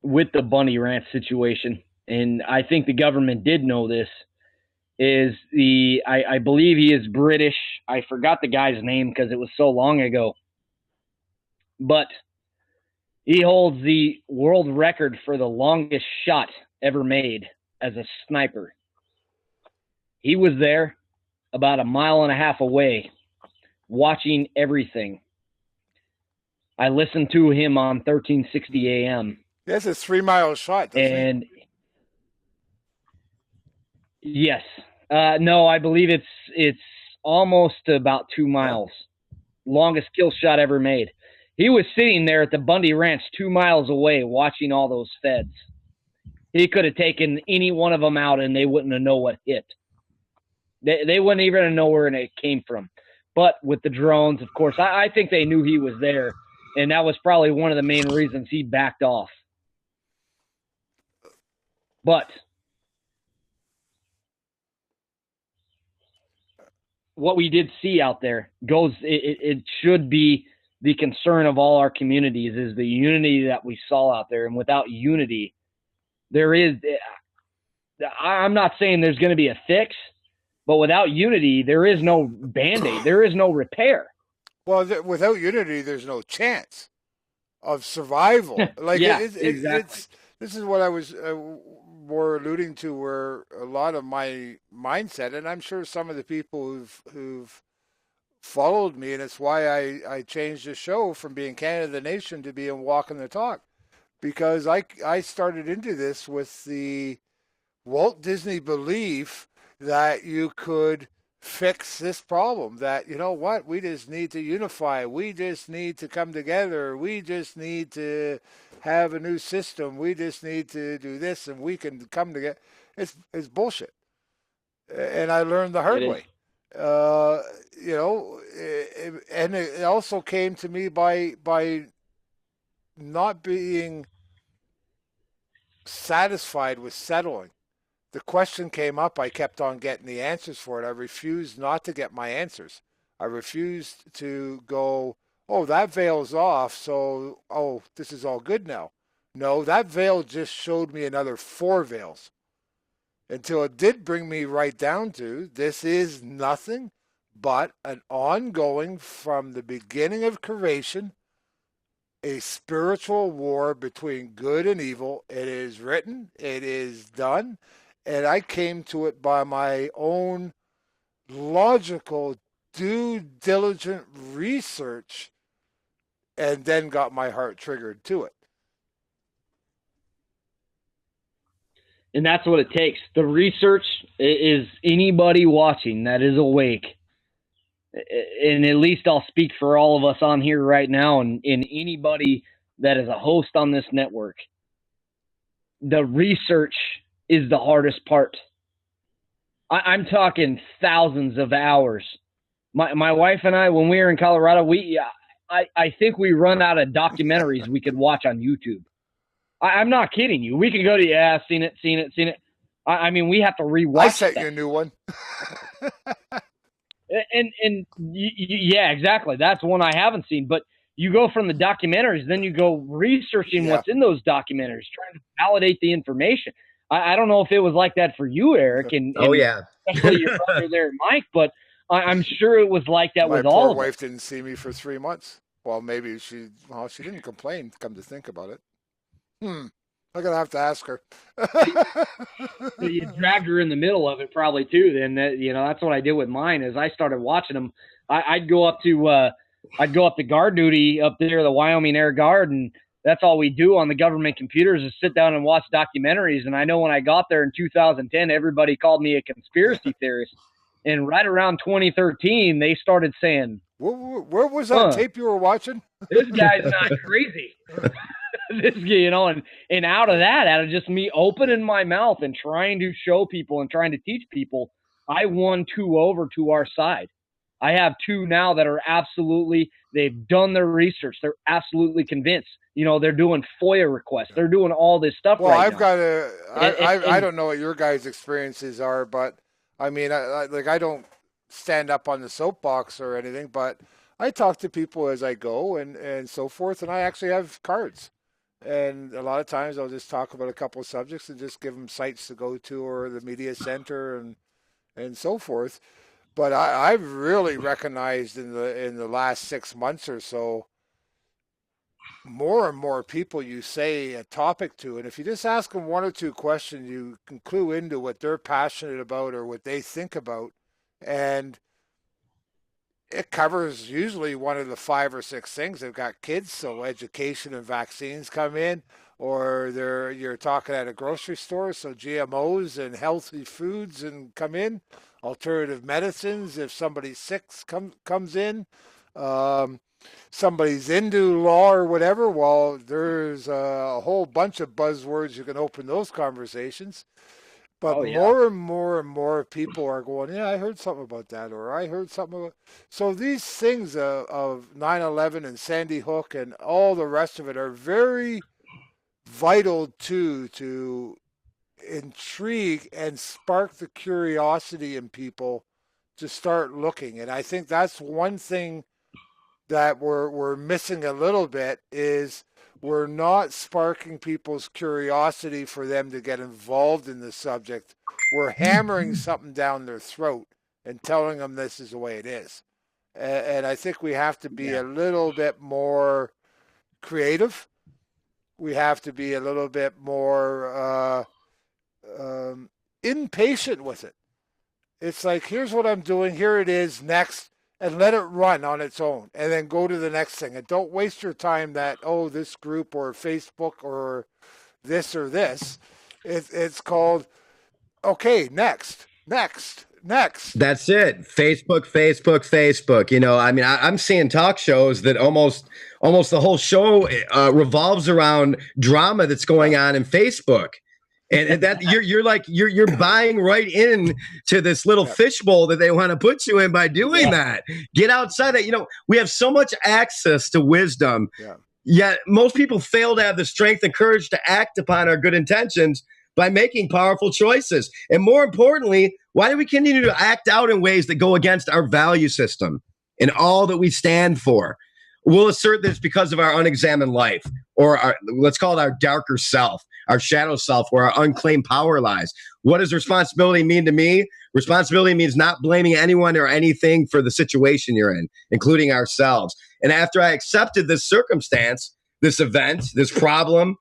with the Bundy Ranch situation, and I think the government did know this, is I believe he is British. I forgot the guy's name because it was so long ago. But he holds the world record for the longest shot ever made as a sniper. He was there about 1.5 miles away watching everything. I listened to him on 1360 AM.
That's a 3-mile shot, doesn't it?
Yes. No, I believe it's almost about 2 miles. Longest kill shot ever made. He was sitting there at the Bundy Ranch 2 miles away watching all those feds. He could have taken any one of them out and they wouldn't have known what hit. They wouldn't even know where it came from. But with the drones, of course, I think they knew he was there, and that was probably one of the main reasons he backed off. But what we did see out there it should be the concern of all our communities, is the unity that we saw out there. And without unity, I'm not saying there's going to be a fix, but without unity, there is no Band-Aid. There is no repair.
Well, without unity, there's no chance of survival.
Exactly.
This is what I was more alluding to, where a lot of my mindset, and I'm sure some of the people who've followed me, and it's why I changed the show from being Canada the Nation to being Walking the Talk, because I started into this with the Walt Disney belief that you could fix this problem, that, we just need to unify, we just need to come together, we just need to have a new system, we just need to do this and we can come together. It's bullshit. And I learned the hard way. And it also came to me by not being satisfied with settling. The question came up, I kept on getting the answers for it. I refused not to get my answers. I refused to go, oh, that veil's off, so, this is all good now. No, that veil just showed me another 4 veils. Until it did bring me right down to, this is nothing but an ongoing, from the beginning of creation, a spiritual war between good and evil. It is written, it is done, and I came to it by my own logical, due diligent research, and then got my heart triggered to it.
And that's what it takes. The research is anybody watching that is awake. And at least I'll speak for all of us on here right now, and anybody that is a host on this network. The research is the hardest part. I'm talking thousands of hours. My wife and I, when we were in Colorado, I think we run out of documentaries we could watch on YouTube. I'm not kidding you. We can go to, seen it. I mean, we have to rewatch.
I sent you a new one.
Yeah, exactly. That's one I haven't seen. But you go from the documentaries, then you go researching what's in those documentaries, trying to validate the information. I don't know if it was like that for you, Eric, and especially your brother there, Mike. But I'm sure it was like that with all of us.
My poor wife didn't see me for 3 months. Well, maybe she didn't complain. Come to think about it, I'm gonna have to ask her.
You dragged her in the middle of it, probably too. Then that's what I did with mine. Is I started watching them. I'd go up to guard duty up there, the Wyoming Air Guard, and that's all we do on the government computers is sit down and watch documentaries. And I know when I got there in 2010, everybody called me a conspiracy theorist. And right around 2013, they started saying,
"Where was that tape you were watching?
This guy's not crazy." And out of just me opening my mouth and trying to show people and trying to teach people, I won 2 over to our side. I have 2 now that are they've done their research. They're absolutely convinced. They're doing FOIA requests. They're doing all this stuff right now.
I don't know what your guys' experiences are, but I mean, I don't stand up on the soapbox or anything, but I talk to people as I go and so forth, and I actually have cards. And a lot of times I'll just talk about a couple of subjects and just give them sites to go to or the media center and so forth. But I've really recognized in the last 6 months or so, more and more people you say a topic to, and if you just ask them 1 or 2 questions, you can clue into what they're passionate about or what they think about, and it covers usually one of the 5 or 6 things. They've got kids, so education and vaccines come in, or you're talking at a grocery store, so GMOs and healthy foods and come in, alternative medicines if somebody's sick comes in, somebody's into law or whatever. Well, there's a whole bunch of buzzwords you can open those conversations. But more and more and more people are going, yeah, I heard something about that, or I heard something about. So these things of 9/11 and Sandy Hook and all the rest of it are very vital to intrigue and spark the curiosity in people to start looking. And I think that's one thing that we're missing a little bit is we're not sparking people's curiosity for them to get involved in the subject. We're hammering something down their throat and telling them this is the way it is. And I think we have to be a little bit more creative. We have to be a little bit more impatient with it. It's like, here's what I'm doing, here it is, next. And let it run on its own and then go to the next thing. And don't waste your time that, this group or Facebook or this or this. It's called, okay, next. That's
it. Facebook. I mean, I'm seeing talk shows that almost the whole show revolves around drama that's going on in Facebook. And that you're buying right in to this little fishbowl that they want to put you in by doing that. Get outside that. We have so much access to wisdom. Yet most people fail to have the strength and courage to act upon our good intentions by making powerful choices. And more importantly, why do we continue to act out in ways that go against our value system and all that we stand for? We'll assert this because of our unexamined life, or let's call it our darker self, our shadow self, where our unclaimed power lies. What does responsibility mean to me? Responsibility means not blaming anyone or anything for the situation you're in, including ourselves. And after I accepted this circumstance, this event, this problem,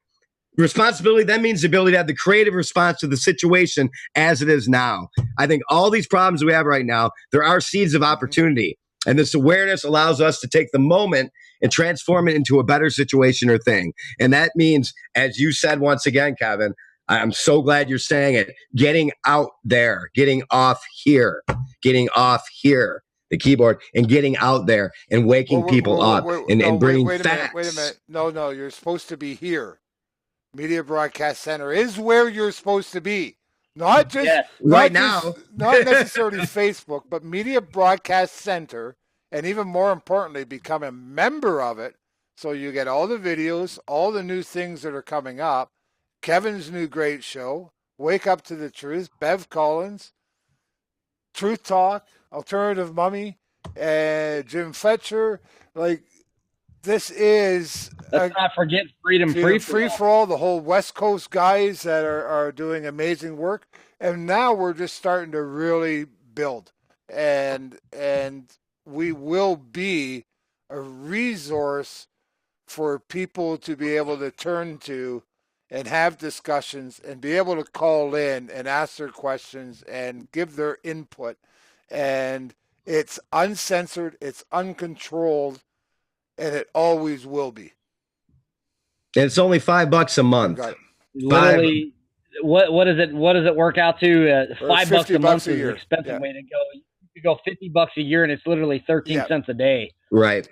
responsibility then means the ability to have the creative response to the situation as it is now. I think all these problems we have right now, there are seeds of opportunity. And this awareness allows us to take the moment and transform it into a better situation or thing. And that means, as you said once again, Kevin, I'm so glad you're saying it, getting out there, getting off here, the keyboard, and getting out there and waking people up and bringing facts.
Wait a minute. No, you're supposed to be here. Media Broadcast Center is where you're supposed to be. Not just not necessarily Facebook, but Media Broadcast Center, and even more importantly, become a member of it, so you get all the videos, all the new things that are coming up. Kevin's new great show, Wake Up to the Truth, Bev Collins, Truth Talk, Alternative Mummy, and Jim Fletcher. Like, this is...
Let's not forget Freedom
Free for All, the whole West Coast guys that are doing amazing work. And now we're just starting to really build. And we will be a resource for people to be able to turn to and have discussions and be able to call in and ask their questions and give their input. And it's uncensored, it's uncontrolled, and it always will be.
And it's only $5 a month.
Literally, what is it? What does it work out to? $5 a month is an expensive way to go. You could go $50 a year, and it's literally 13 cents a day.
Right.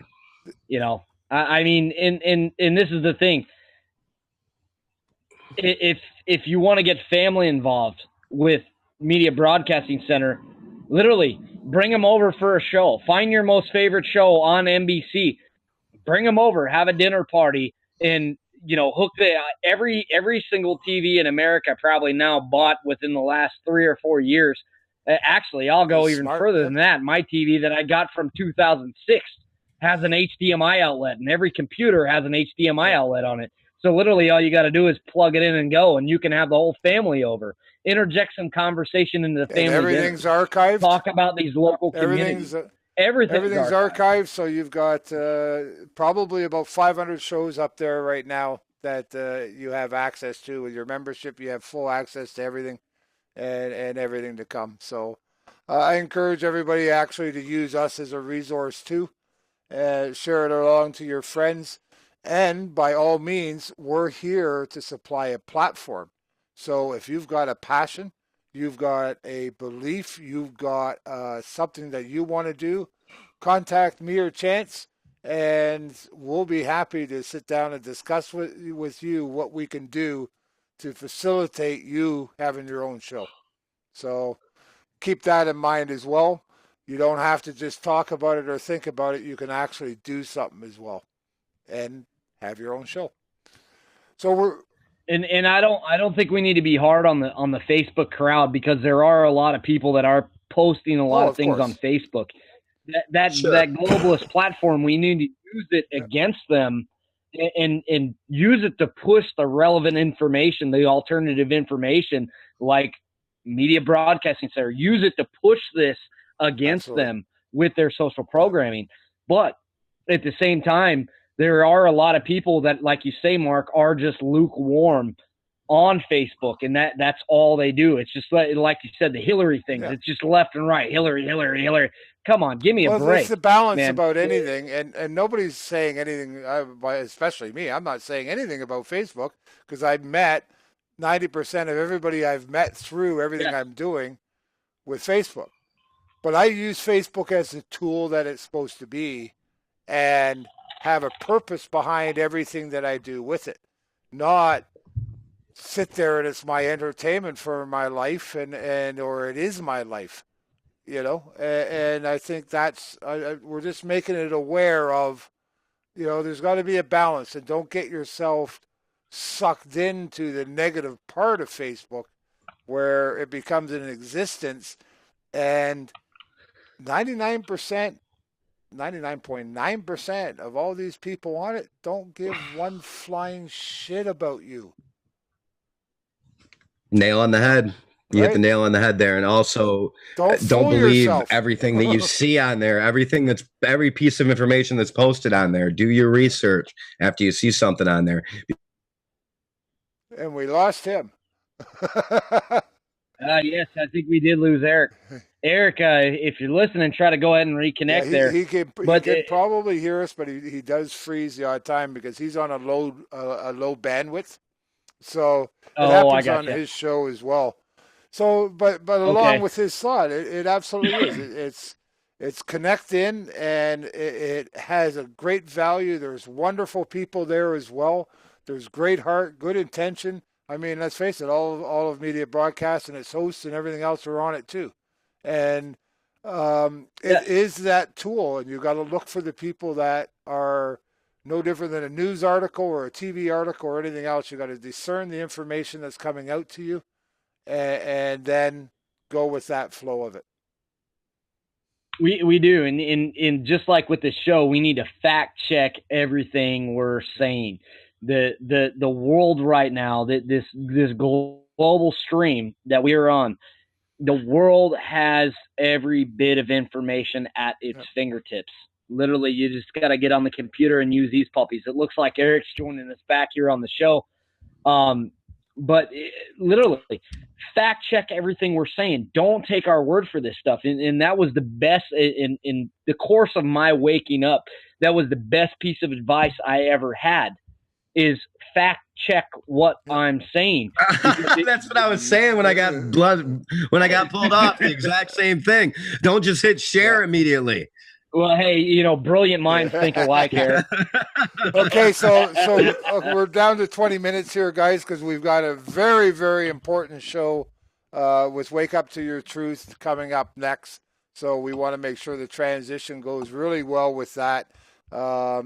You know, I mean, and this is the thing. If you want to get family involved with Media Broadcasting Center, literally bring them over for a show. Find your most favorite show on NBC. Bring them over. Have a dinner party, and hook every single TV in America probably now bought within the last 3 or 4 years. Actually, I'll go even further than that. My TV that I got from 2006 has an HDMI outlet, and every computer has an HDMI outlet on it. So literally all you got to do is plug it in and go, and you can have the whole family over. Interject some conversation into the family.
And everything's archived.
Talk about these local communities. Everything's
archived. So you've got probably about 500 shows up there right now that you have access to. With your membership, you have full access to everything and everything to come. So I encourage everybody actually to use us as a resource too. Share it along to your friends. And by all means, we're here to supply a platform. So if you've got a passion, you've got a belief, you've got something that you want to do, contact me or Chance, and we'll be happy to sit down and discuss with you what we can do to facilitate you having your own show. So keep that in mind as well. You don't have to just talk about it or think about it. You can actually do something as well and have your own show. So we're...
And I don't think we need to be hard on the Facebook crowd, because there are a lot of people that are posting a lot of things on Facebook. That globalist platform, we need to use it against them and use it to push the relevant information, the alternative information, like Media Broadcasting Center. Use it to push this against them with their social programming. But at the same time, there are a lot of people that, like you say, Mark, are just lukewarm on Facebook, and that's all they do. It's just like you said, the Hillary thing. It's just left and right. Hillary. Come on, give me a break.
It's the balance about anything, and nobody's saying anything, especially me. I'm not saying anything about Facebook, because I've met 90% of everybody I've met through everything I'm doing with Facebook. But I use Facebook as the tool that it's supposed to be, and have a purpose behind everything that I do with it, not sit there and it's my entertainment for my life or it is my life, and I think that's, we're just making it aware of, there's got to be a balance, and don't get yourself sucked into the negative part of Facebook where it becomes an existence, and 99.9% of all these people on it don't give one flying shit about you.
Nail on the head. You hit the nail on the head there. And also, don't believe everything that you see on there, every piece of information that's posted on there. Do your research after you see something on there.
And we lost him.
Yes, I think we did lose Eric. Eric, if you're listening, try to go ahead and reconnect there.
He can probably hear us, but he does freeze the odd time because he's on a low bandwidth. So it happens on his show as well. So, but along with his thought, it absolutely is. It's connect in, and it has a great value. There's wonderful people there as well. There's great heart, good intention. I mean, let's face it, all of Media Broadcast and its hosts and everything else are on it too. And it is that tool, and you've got to look for the people that are no different than a news article or a TV article or anything else. You've got to discern the information that's coming out to you and then go with that flow of it.
We do, and just like with the show, we need to fact check everything we're saying. The world right now, that this global stream that we are on, the world has every bit of information at its fingertips. Literally, you just got to get on the computer and use these puppies. It looks like Eric's joining us back here on the show. But literally, fact check everything we're saying. Don't take our word for this stuff. And that was the best in the course of my waking up. That was the best piece of advice I ever had, is fact check what I'm saying.
That's what I was saying when I got pulled off. The exact same thing. Don't just hit share immediately.
Well, hey, brilliant minds think alike here.
Okay, so we're down to 20 minutes here, guys, because we've got a very, very important show with Wake Up to Your Truth coming up next. So we want to make sure the transition goes really well with that. All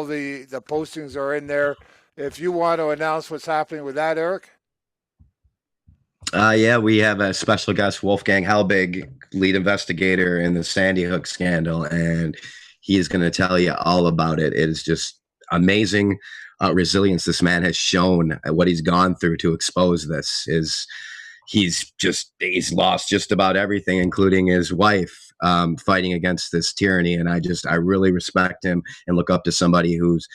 the postings are in there. If you want to announce what's happening with that, Eric.
Yeah, we have a special guest, Wolfgang Helbig, lead investigator in the Sandy Hook scandal, and he is going to tell you all about it. It is just amazing resilience this man has shown, what he's gone through to expose this. He's lost just about everything, including his wife, fighting against this tyranny. And I really respect him and look up to somebody who's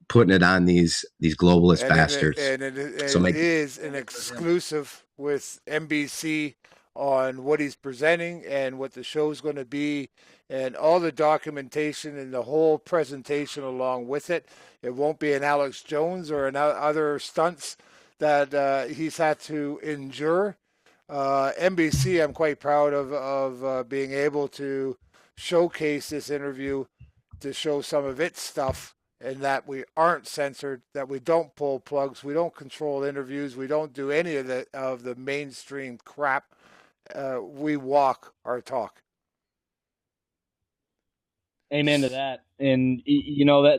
putting it on these globalist bastards.
It is an exclusive with NBC on what he's presenting and what the show's going to be, and all the documentation and the whole presentation along with it. It won't be an Alex Jones or other stunts that he's had to endure. NBC, I'm quite proud of being able to showcase this interview, to show some of its stuff, and that we aren't censored, that we don't pull plugs, we don't control interviews, we don't do any of the mainstream crap. We walk our talk.
Amen to that. And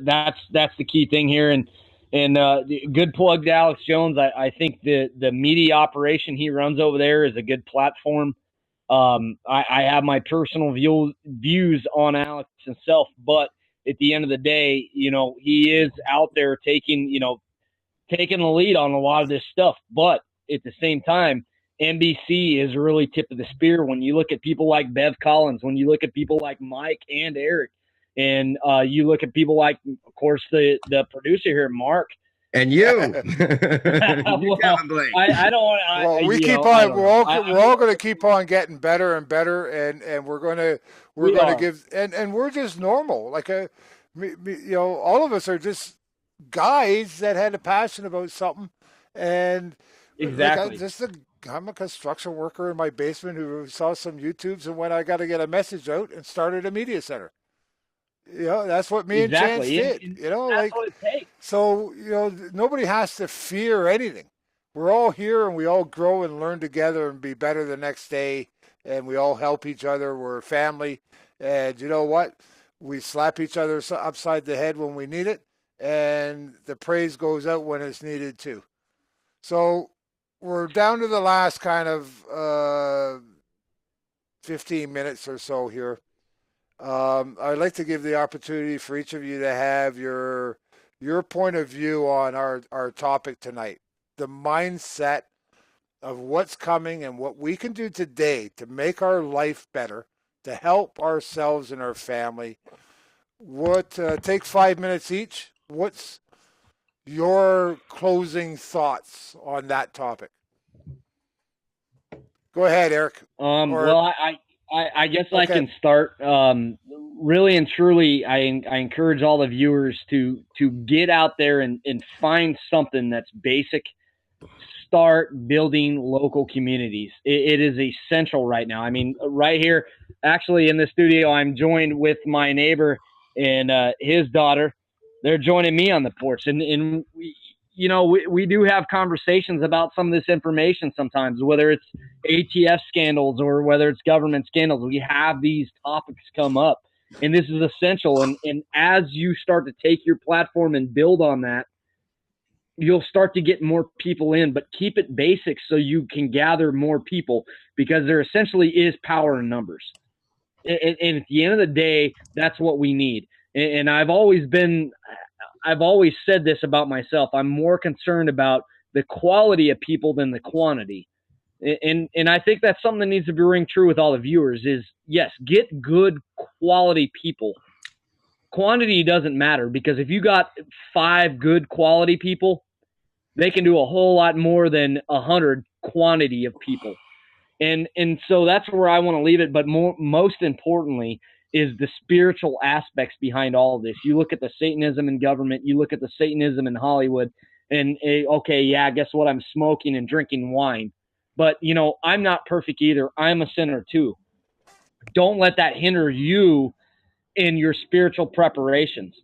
that's the key thing here. And good plug to Alex Jones. I think the media operation he runs over there is a good platform. I have my personal views on Alex himself, but at the end of the day, he is out there taking the lead on a lot of this stuff. But at the same time, NBC is really tip of the spear when you look at people like Bev Collins, when you look at people like Mike and Eric, and you look at people like, of course, the producer here, Mark.
And you.
I don't want.
We keep on. We're all going to keep on getting better and better, and we're going to give. And we're just normal. Like all of us are just guys that had a passion about something, and
exactly.
I'm a construction worker in my basement who saw some YouTubes and went, I got to get a message out, and started a media center. That's what me and Chance did.
That's what it takes.
So, nobody has to fear anything. We're all here and we all grow and learn together and be better the next day. And we all help each other. We're a family. And you know what? We slap each other upside the head when we need it. And the praise goes out when it's needed too. So we're down to the last kind of 15 minutes or so here. I'd like to give the opportunity for each of you to have your point of view on our topic tonight, the mindset of what's coming and what we can do today to make our life better, to help ourselves and our family. Take 5 minutes each. What's your closing thoughts on that topic? Go ahead, Eric.
I guess okay. I can start. Really and truly, I encourage all the viewers to get out there and find something that's basic. Start building local communities. It is essential right now. I mean, right here, actually in the studio, I'm joined with my neighbor and his daughter. They're joining me on the porch, and we do have conversations about some of this information sometimes, whether it's ATF scandals or whether it's government scandals. We have these topics come up, and this is essential. And as you start to take your platform and build on that, you'll start to get more people in, but keep it basic so you can gather more people, because there essentially is power in numbers. And at the end of the day, that's what we need. And I've always said this about myself. I'm more concerned about the quality of people than the quantity. And I think that's something that needs to be ring true with all the viewers is, yes, get good quality people. Quantity doesn't matter, because if you got 5 good quality people, they can do a whole lot more than 100 quantity of people. And so that's where I want to leave it. But most importantly is the spiritual aspects behind all of this. You look at the Satanism in government, you look at the Satanism in Hollywood, and okay, yeah, guess what? I'm smoking and drinking wine. But, I'm not perfect either. I'm a sinner too. Don't let that hinder you in your spiritual preparations.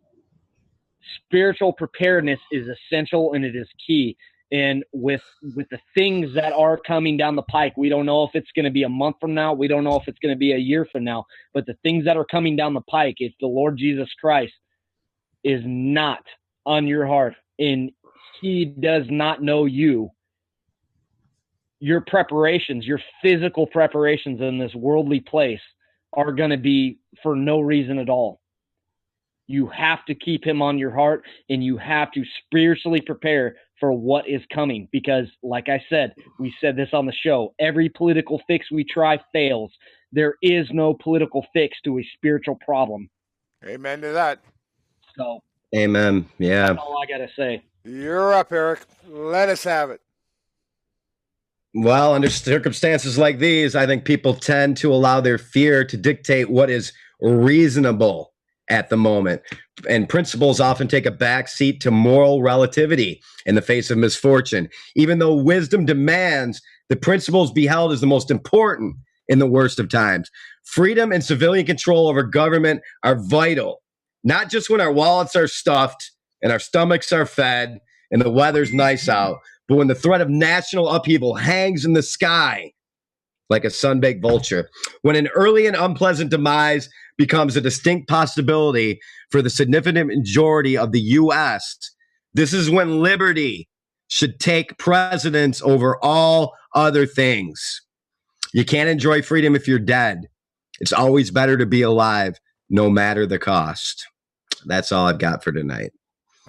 Spiritual preparedness is essential, and it is key. And with the things that are coming down the pike, we don't know if it's going to be a month from now. We don't know if it's going to be a year from now. But the things that are coming down the pike, if the Lord Jesus Christ is not on your heart and he does not know you, your preparations, your physical preparations in this worldly place are going to be for no reason at all. You have to keep him on your heart, and you have to spiritually prepare for what is coming. Because, like I said, we said this on the show, every political fix we try fails. There is no political fix to a spiritual problem.
Amen to that.
So,
amen. Yeah.
That's all I got to say.
You're up, Eric. Let us have it.
Well, under circumstances like these, I think people tend to allow their fear to dictate what is reasonable at the moment. And principles often take a back seat to moral relativity in the face of misfortune. Even though wisdom demands the principles be held as the most important in the worst of times. Freedom and civilian control over government are vital, not just when our wallets are stuffed and our stomachs are fed and the weather's nice out, but when the threat of national upheaval hangs in the sky like a sun-baked vulture, when an early and unpleasant demise becomes a distinct possibility for the significant majority of the U.S., this is when liberty should take precedence over all other things. You can't enjoy freedom if you're dead. It's always better to be alive, no matter the cost. That's all I've got for tonight.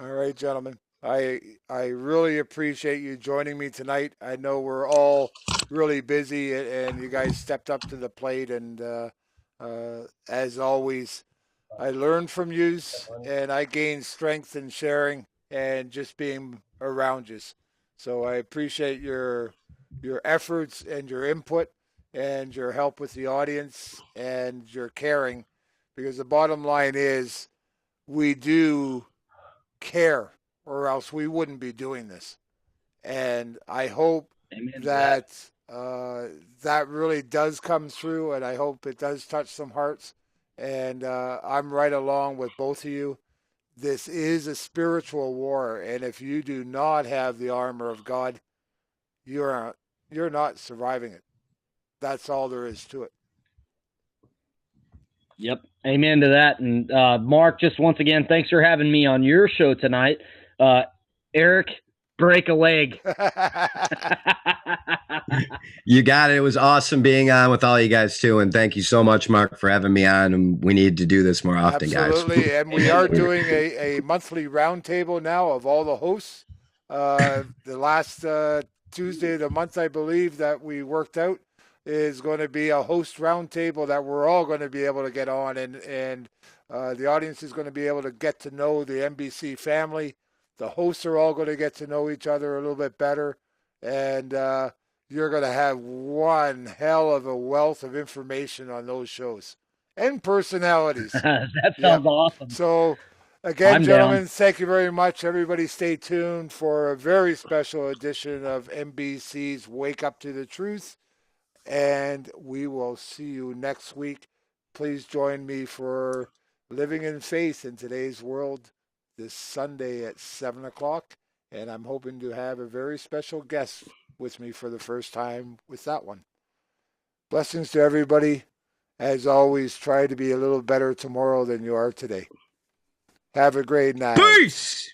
All right, gentlemen. I really appreciate you joining me tonight. I know we're all really busy, and you guys stepped up to the plate. And as always, I learned from you, and I gained strength in sharing and just being around you. So I appreciate your efforts and your input and your help with the audience and your caring, because the bottom line is we do care, or else we wouldn't be doing this. And I hope that that really does come through, and I hope it does touch some hearts. And I'm right along with both of you. This is a spiritual war, and if you do not have the armor of God, you're not surviving it. That's all there is to it.
Yep. Amen to that. And Mark, just once again, thanks for having me on your show tonight. Eric, break a leg.
You got it. It was awesome being on with all you guys too. And thank you so much, Mark, for having me on. And we need to do this more often,
Absolutely.
guys.
And we are doing a monthly roundtable now of all the hosts. The last Tuesday of the month, I believe, that we worked out is going to be a host roundtable that we're all going to be able to get on. And the audience is going to be able to get to know the NBC family. The hosts are all going to get to know each other a little bit better. And you're going to have one hell of a wealth of information on those shows and personalities.
That sounds awesome.
So, again, gentlemen, thank you very much. Everybody stay tuned for a very special edition of NBC's Wake Up to the Truth. And we will see you next week. Please join me for Living in Faith in Today's World this Sunday at 7 o'clock. And I'm hoping to have a very special guest with me for the first time with that one. Blessings to everybody. As always, try to be a little better tomorrow than you are today. Have a great night.
Peace!